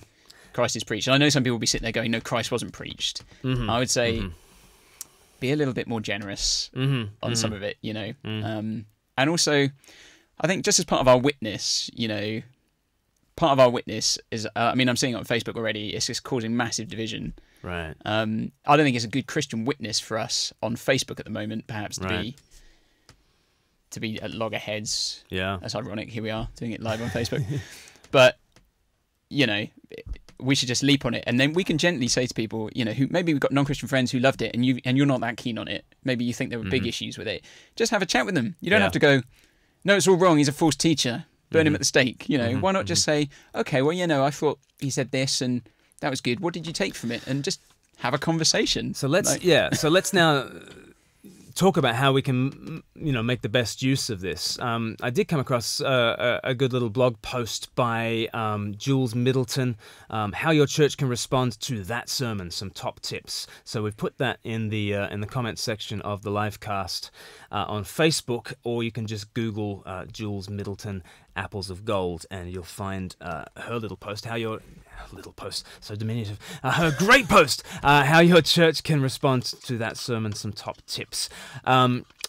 Christ is preached. And I know some people will be sitting there going, "No, Christ wasn't preached." I would say, be a little bit more generous on some of it. You know, and also, I think just as part of our witness, you know, part of our witness is, I mean, I'm seeing it on Facebook already. It's just causing massive division. Right. I don't think it's a good Christian witness for us on Facebook at the moment, perhaps to be at loggerheads. Yeah. That's ironic. Here we are doing it live on Facebook. But, you know, we should just leap on it, and then we can gently say to people, you know, who maybe we've got non-Christian friends who loved it, and you're not that keen on it. Maybe you think there were big issues with it. Just have a chat with them. You don't have to go, no, it's all wrong. He's a false teacher. Burn him at the stake. You know, why not just say, okay, well, you know, I thought he said this and that was good. What did you take from it? And just have a conversation. So let's now talk about how we can, you know, make the best use of this. I did come across a good little blog post by Jules Middleton, how your church can respond to that sermon, some top tips. So we've put that in the comments section of the livecast on Facebook, or you can just Google Jules Middleton Apples of Gold, and you'll find her little post, so diminutive, her great post, how your church can respond to that sermon, some top tips.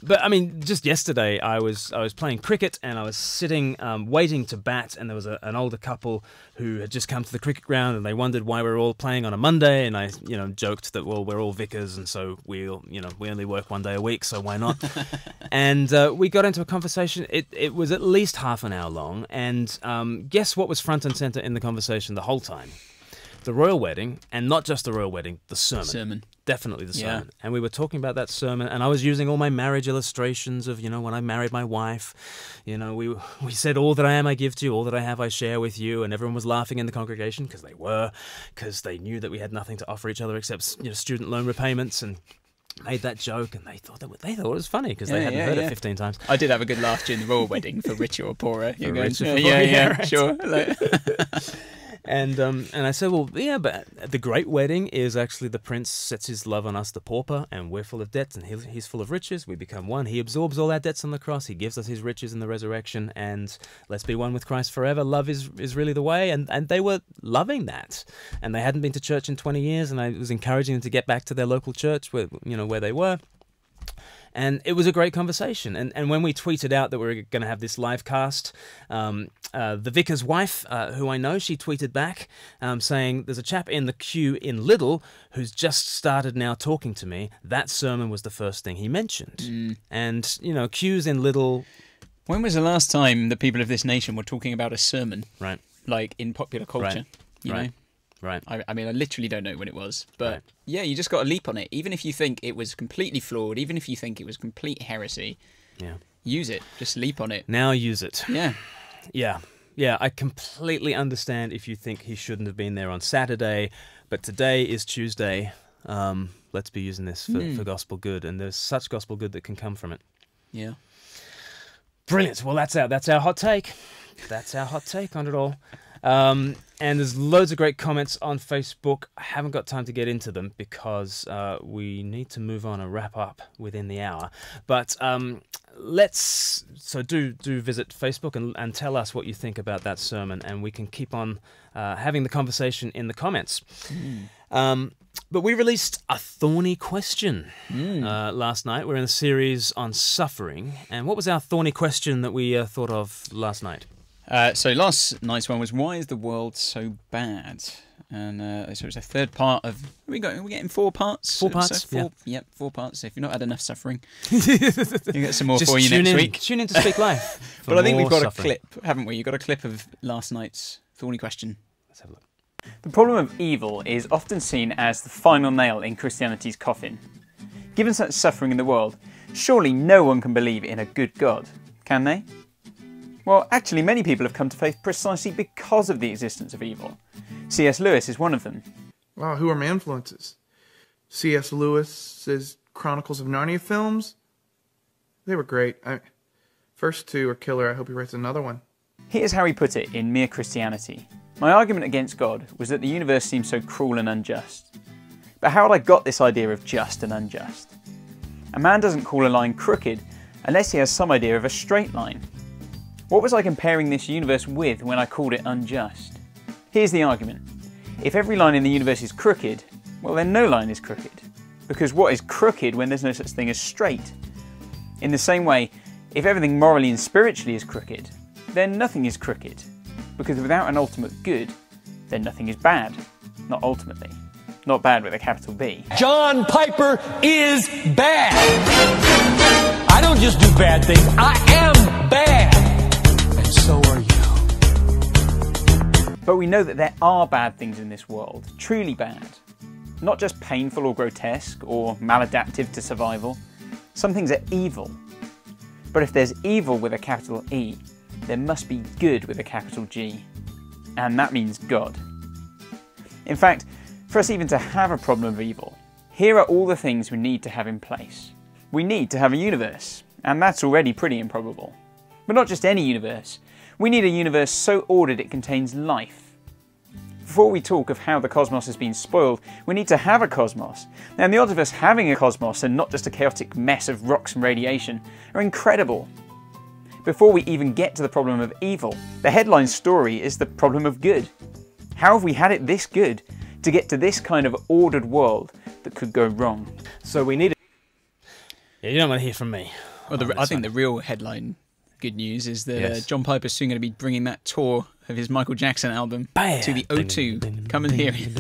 But I mean, just yesterday I was playing cricket, and I was sitting waiting to bat, and there was an older couple who had just come to the cricket ground, and they wondered why we were all playing on a Monday, and I, you know, joked that, well, we're all vicars, and so we only work one day a week, so why not? And we got into a conversation. It was at least half an hour long, and guess what was front and center in the conversation the whole time? The royal wedding, and not just the royal wedding, the sermon. Definitely the sermon. Yeah. And we were talking about that sermon, and I was using all my marriage illustrations of, you know, when I married my wife, you know, we said, all that I am I give to you, all that I have I share with you, and everyone was laughing in the congregation, because they knew that we had nothing to offer each other except, you know, student loan repayments, and made that joke, and they thought it was funny because they hadn't heard it 15 times. I did have a good laugh during the royal wedding, for richer or poorer. You're going, right. Sure. And I said, well, yeah, but the great wedding is actually the prince sets his love on us, the pauper, and we're full of debts, and he's full of riches. We become one. He absorbs all our debts on the cross. He gives us his riches in the resurrection, and let's be one with Christ forever. Love is really the way, and they were loving that. And they hadn't been to church in 20 years, and I was encouraging them to get back to their local church where they were. And it was a great conversation. And when we tweeted out that we were going to have this live cast, the vicar's wife, who I know, she tweeted back saying, there's a chap in the queue in Lidl who's just started now talking to me. That sermon was the first thing he mentioned. And, you know, queues in Lidl... When was the last time the people of this nation were talking about a sermon? Right. Like in popular culture, you know? Right. I mean, I literally don't know when it was. But Right. yeah, you just got to leap on it. Even if you think it was completely flawed, even if you think it was complete heresy, use it. Just leap on it. Now use it. Yeah. Yeah, I completely understand if you think he shouldn't have been there on Saturday, but today is Tuesday. Let's be using this for gospel good, and there's such gospel good that can come from it. Yeah. Brilliant. Well, that's our hot take. That's our hot take on it all. And there's loads of great comments on Facebook. I haven't got time to get into them because we need to move on and wrap up within the hour. But do visit Facebook and tell us what you think about that sermon, and we can keep on having the conversation in the comments. But we released a thorny question last night. We're in a series on suffering. And what was our thorny question that we thought of last night? So last night's one was, why is the world so bad? And so it's a third part of... Are we getting 4 parts? 4 parts, So Yep, 4 parts. So if you've not had enough suffering, you get some more Just for you next week. Tune in to Speak Life. But I think we've got a clip, haven't we? You've got a clip of last night's thorny question. Let's have a look. The problem of evil is often seen as the final nail in Christianity's coffin. Given such suffering in the world, surely no one can believe in a good God, can they? Well, actually, many people have come to faith precisely because of the existence of evil. C.S. Lewis is one of them. Wow, who are my influences? C.S. Lewis's Chronicles of Narnia films? They were great. First 2 are killer. I hope he writes another one. Here's how he put it in Mere Christianity. My argument against God was that the universe seemed so cruel and unjust. But how had I got this idea of just and unjust? A man doesn't call a line crooked unless he has some idea of a straight line. What was I comparing this universe with when I called it unjust? Here's the argument. If every line in the universe is crooked, well then no line is crooked. Because what is crooked when there's no such thing as straight? In the same way, if everything morally and spiritually is crooked, then nothing is crooked. Because without an ultimate good, then nothing is bad. Not ultimately. Not bad with a capital B. John Piper is bad. I don't just do bad things, I am bad. And so are you. But we know that there are bad things in this world, truly bad. Not just painful or grotesque or maladaptive to survival. Some things are evil. But if there's evil with a capital E, there must be good with a capital G. And that means God. In fact, for us even to have a problem of evil, here are all the things we need to have in place. We need to have a universe, and that's already pretty improbable. But not just any universe. We need a universe so ordered it contains life. Before we talk of how the cosmos has been spoiled, we need to have a cosmos. And the odds of us having a cosmos and not just a chaotic mess of rocks and radiation are incredible. Before we even get to the problem of evil, the headline story is the problem of good. How have we had it this good to get to this kind of ordered world that could go wrong? So we need it. Yeah, you don't want to hear from me. Well, I think the real headline good news is that John Piper's soon going to be bringing that tour of his Michael Jackson album to the O2. Come and hear it.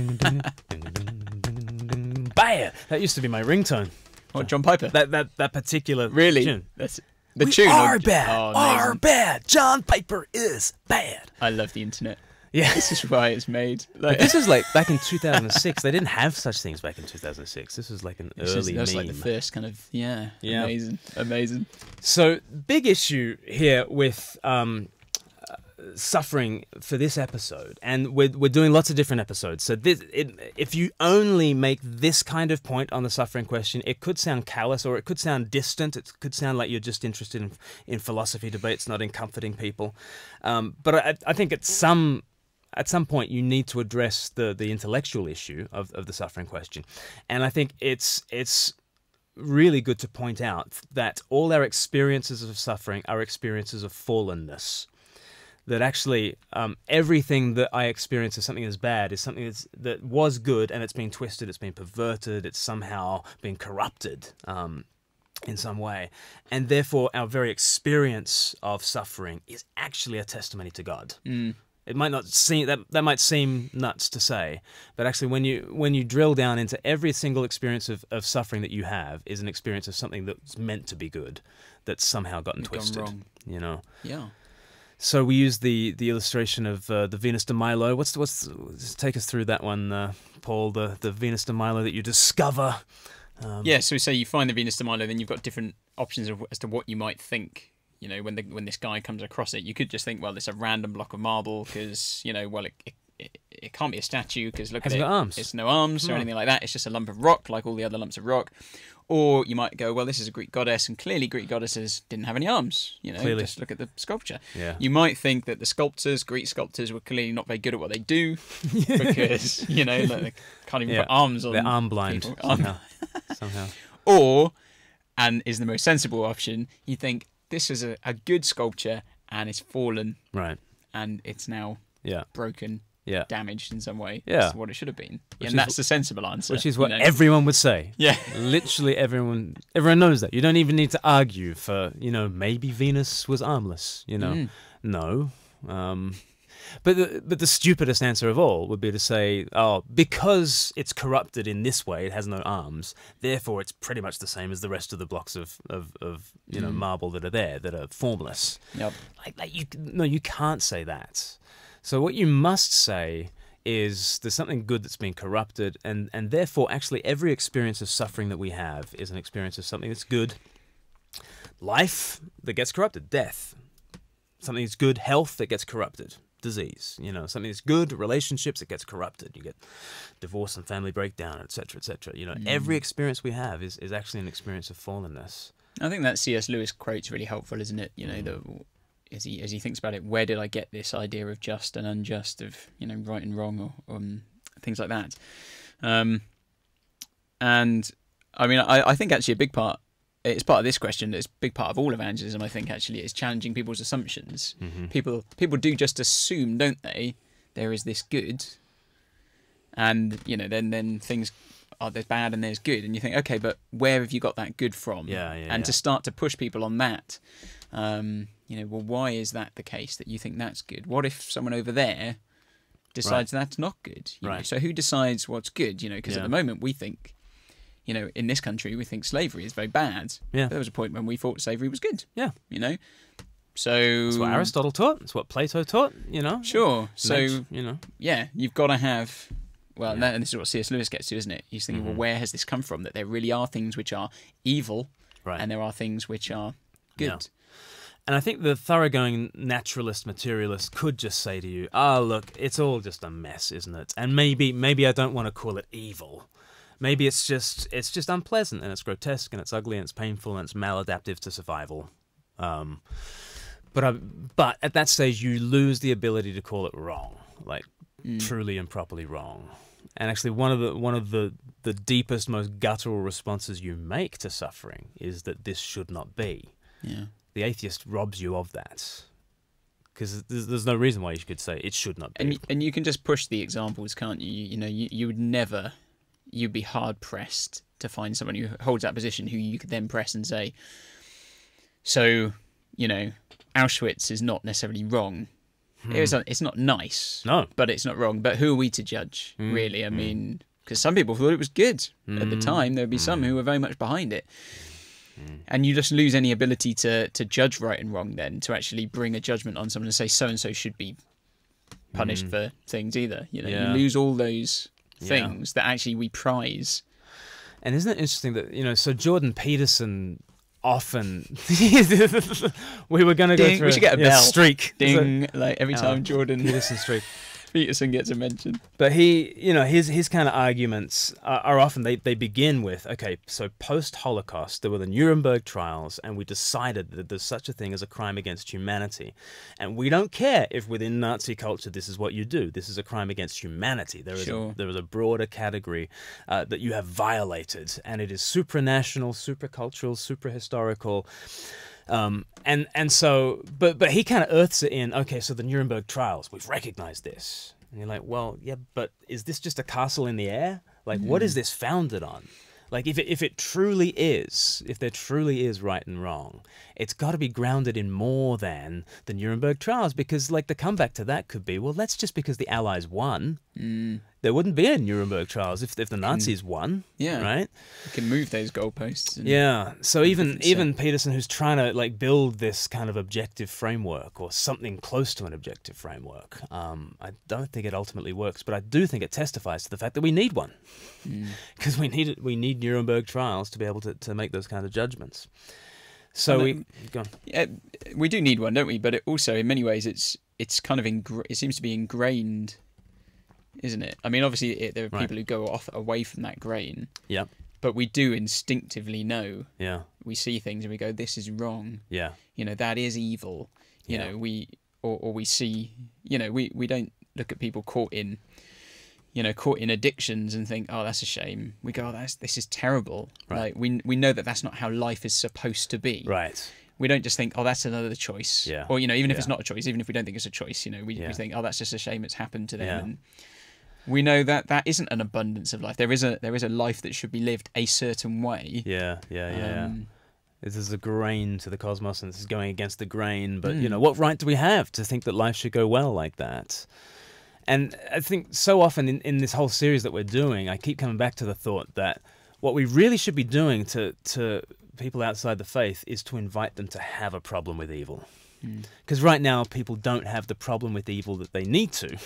Bam! That used to be my ringtone. What, John Piper? That particular Really? tune. That's the We tune. are bad. Oh, are amazing. bad. John Piper is bad. I love the internet. Yeah. This is why it's made. But this is like back in 2006. They didn't have such things back in 2006. This was like an early That's meme. like the first kind of, yeah. Yeah. Amazing. So, big issue here with suffering for this episode, and we're doing lots of different episodes. So, if you only make this kind of point on the suffering question, it could sound callous, or it could sound distant. It could sound like you're just interested in philosophy debates, not in comforting people. But I think at some point you need to address the intellectual issue of the suffering question, and I think it's really good to point out that all our experiences of suffering are experiences of fallenness. That actually everything that I experience as something that's bad is something that was good, and it's been twisted, it's been perverted, it's somehow been corrupted. in some way. And therefore, our very experience of suffering is actually a testimony to God. It might not seem that might seem nuts to say, but actually, when you drill down into every single experience of suffering that you have is an experience of something that's meant to be good, that's somehow gotten twisted. wrong. You know. Yeah. So we use the illustration of the Venus de Milo. Take us through that one, Paul. The Venus de Milo that you discover. Yeah, so say you find the Venus de Milo, then you've got different options as to what you might think. You know, when this guy comes across it, you could just think, well, it's a random block of marble because, you know, well, it can't be a statue because look at it. Hasn't got arms. It's no arms or anything like that. It's just a lump of rock like all the other lumps of rock. Or you might go, well, this is a Greek goddess, and clearly Greek goddesses didn't have any arms. You know, Clearly. just look at the sculpture. Yeah. You might think that the Greek sculptors, were clearly not very good at what they do because, you know, like they can't even put arms on. They're arm blind people. somehow. Or, and is the most sensible option, you think this is a good sculpture and it's fallen Right. and it's now Yeah. broken, Yeah. damaged in some way. Yeah. That's what it should have been. is And that's the sensible answer. Which is what you know? everyone would say. Yeah. Literally everyone knows that. You don't even need to argue for, you know, maybe Venus was armless, you know. No. But the stupidest answer of all would be to say, oh, because it's corrupted in this way, it has no arms, therefore it's pretty much the same as the rest of the blocks of you know, marble that are there, that are formless. Yep. You can't say that. So what you must say is there's something good that's been corrupted, and therefore actually every experience of suffering that we have is an experience of something that's good. Life that gets corrupted, death. Something that's good, health that gets corrupted, disease. You know, something that's good, relationships that gets corrupted. You get divorce and family breakdown, etc., etc. You know, every experience we have is actually an experience of fallenness. I think that C.S. Lewis quote's really helpful, isn't it? You know, as he thinks about it, where did I get this idea of just and unjust, of, you know, right and wrong, or things like that. And I mean, I think actually a big part, it's part of this question, it's a big part of all evangelism, I think, actually, is challenging people's assumptions. People do just assume, don't they, there is this good, and, you know, then things are, there's bad and there's good, and you think, okay, but where have you got that good from? To start to push people on that, you know, well, why is that the case that you think that's good? What if someone over there decides that's not good? You know? So who decides what's good? You know, because at the moment we think, you know, in this country we think slavery is very bad. Yeah. But there was a point when we thought slavery was good. Yeah. You know, so It's what Aristotle taught. It's what Plato taught. You know. Sure. So you know. yeah, you've got to have. Well, and this is what C.S. Lewis gets to, isn't it? He's thinking, well, where has this come from? That there really are things which are evil, and there are things which are good. Yeah. And I think the thoroughgoing naturalist materialist could just say to you, "Oh, look, it's all just a mess, isn't it? And maybe I don't want to call it evil. Maybe it's just unpleasant and it's grotesque and it's ugly and it's painful and it's maladaptive to survival." But at that stage, you lose the ability to call it wrong, like truly and properly wrong. And actually, one of the deepest, most guttural responses you make to suffering is that this should not be. Yeah. The atheist robs you of that, because there's no reason why you could say it should not be. And you can just push the examples, can't you? You know, you would never, you'd be hard pressed to find someone who holds that position who you could then press and say, so, you know, Auschwitz is not necessarily wrong. It's not nice, No. but it's not wrong. But who are we to judge, really? I mean, because some people thought it was good at the time. There would be some who were very much behind it. And you just lose any ability to judge right and wrong then, to actually bring a judgment on someone and say so-and-so should be punished for things either. You know, you lose all those things that actually we prize. And isn't it interesting that, you know, so Jordan Peterson often we were going to go through we should get a bell. Streak. Ding, like every time Jordan Peterson streak. Peterson gets a mention. But he, you know, his kind of arguments are often, they begin with, okay, so post-Holocaust, there were the Nuremberg trials, and we decided that there's such a thing as a crime against humanity. And we don't care if within Nazi culture this is what you do. This is a crime against humanity. There is a broader category that you have violated, and it is supranational, supracultural, suprahistorical. And so, but he kind of earths it in, okay, so the Nuremberg trials, we've recognized this. And you're like, well, yeah, but is this just a castle in the air? Like, what is this founded on? Like if it truly is, if there truly is right and wrong, it's got to be grounded in more than the Nuremberg trials, because like the comeback to that could be, well, that's just because the Allies won. There wouldn't be a Nuremberg trials if the Nazis won. Yeah. Right? You can move those goalposts. And Yeah. So even Peterson, who's trying to like build this kind of objective framework or something close to an objective framework, I don't think it ultimately works, but I do think it testifies to the fact that we need one, because we need Nuremberg trials to be able to make those kind of judgments. So go on. Yeah, we do need one, don't we? But it also, in many ways, it's kind of it seems to be ingrained, isn't it? I mean, obviously, there are people who go off away from that grain. Yeah. But we do instinctively know. Yeah. We see things and we go, "This is wrong." Yeah. You know, that is evil. You know, we see. You know, we don't look at people caught in addictions and think, "Oh, that's a shame." We go, "Oh, this is terrible." Right. Like we know that that's not how life is supposed to be. Right. We don't just think, "Oh, that's another choice." Yeah. Or even if it's not a choice, even if we don't think it's a choice, we Yeah. think, "Oh, that's just a shame it's happened to them." Yeah. And we know that that isn't an abundance of life. There is a life that should be lived a certain way. Yeah. This is a grain to the cosmos, and this is going against the grain. But what right do we have to think that life should go well like that? And I think so often in this whole series that we're doing, I keep coming back to the thought that what we really should be doing to people outside the faith is to invite them to have a problem with evil. Because right now, people don't have the problem with evil that they need to.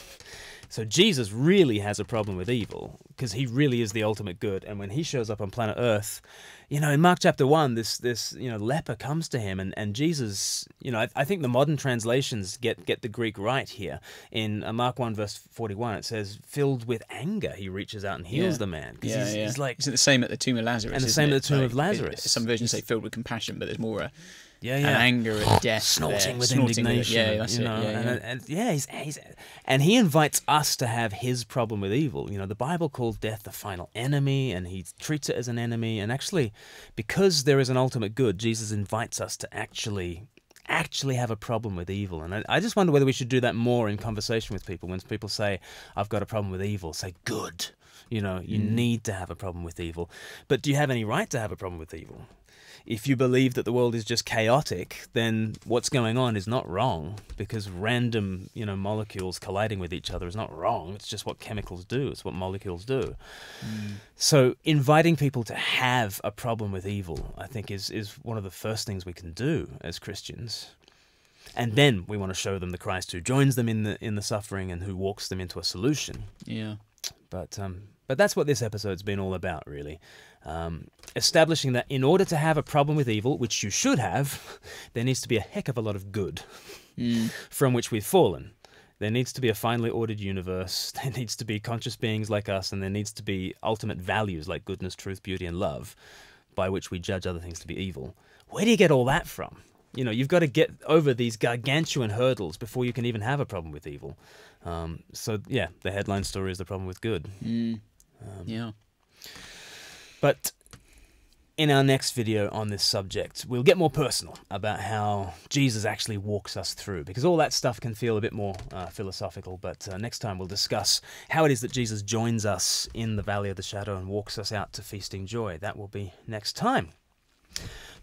So Jesus really has a problem with evil, because he really is the ultimate good. And when he shows up on planet Earth, in Mark chapter 1, this leper comes to him, and Jesus, I think the modern translations get the Greek right here. In Mark 1 verse 41, it says, filled with anger, he reaches out and heals the man. He's like, isn't the same at the tomb of Lazarus? And the same at the tomb of Lazarus. Some versions say filled with compassion, but there's more an yeah. anger at death, snorting with snorting indignation. Yeah, that's it. And he invites us to have his problem with evil. The Bible calls death the final enemy, and he treats it as an enemy. And actually, because there is an ultimate good, Jesus invites us to actually have a problem with evil. And I just wonder whether we should do that more in conversation with people. When people say, "I've got a problem with evil," say, "Good." You need to have a problem with evil. But do you have any right to have a problem with evil? If you believe that the world is just chaotic, then what's going on is not wrong, because random, molecules colliding with each other is not wrong. It's just what chemicals do. It's what molecules do. So inviting people to have a problem with evil, I think, is one of the first things we can do as Christians. And then we want to show them the Christ who joins them in the suffering and who walks them into a solution. Yeah. But that's what this episode's been all about, really. Establishing that in order to have a problem with evil, which you should have, there needs to be a heck of a lot of good from which we've fallen. There needs to be a finely ordered universe, there needs to be conscious beings like us, and there needs to be ultimate values like goodness, truth, beauty, and love, by which we judge other things to be evil. Where do you get all that from? You've got to get over these gargantuan hurdles before you can even have a problem with evil. The headline story is the problem with good. Yeah. But in our next video on this subject, we'll get more personal about how Jesus actually walks us through, because all that stuff can feel a bit more philosophical. But next time we'll discuss how it is that Jesus joins us in the valley of the shadow and walks us out to feasting joy. That will be next time.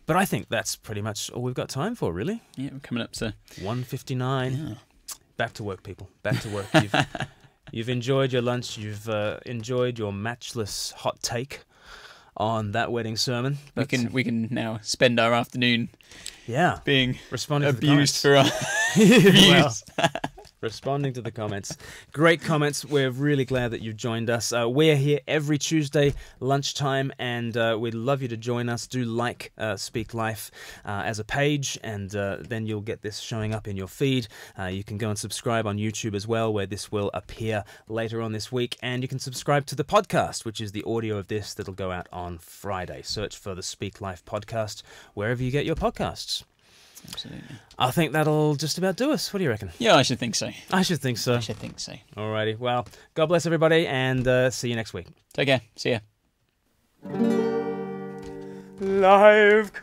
But I think that's pretty much all we've got time for, really. Yeah, we're coming up to 1:59. Yeah. Back to work, people. Back to work. You've enjoyed your lunch. You've enjoyed your matchless hot take on that wedding sermon. We can now spend our afternoon being responding abused to the comments. for our views. Responding to the comments. Great comments. We're really glad that you joined us. We're here every Tuesday lunchtime, and we'd love you to join us. Do like Speak Life as a page, and then you'll get this showing up in your feed. You can go and subscribe on YouTube as well, where this will appear later on this week. And you can subscribe to the podcast, which is the audio of this that'll go out on Friday. Search for the Speak Life podcast wherever you get your podcasts. Absolutely. I think that'll just about do us. What do you reckon? Yeah, I should think so. I should think so. Alrighty. Well, God bless everybody, and see you next week. Take care. See ya. LIVEcast.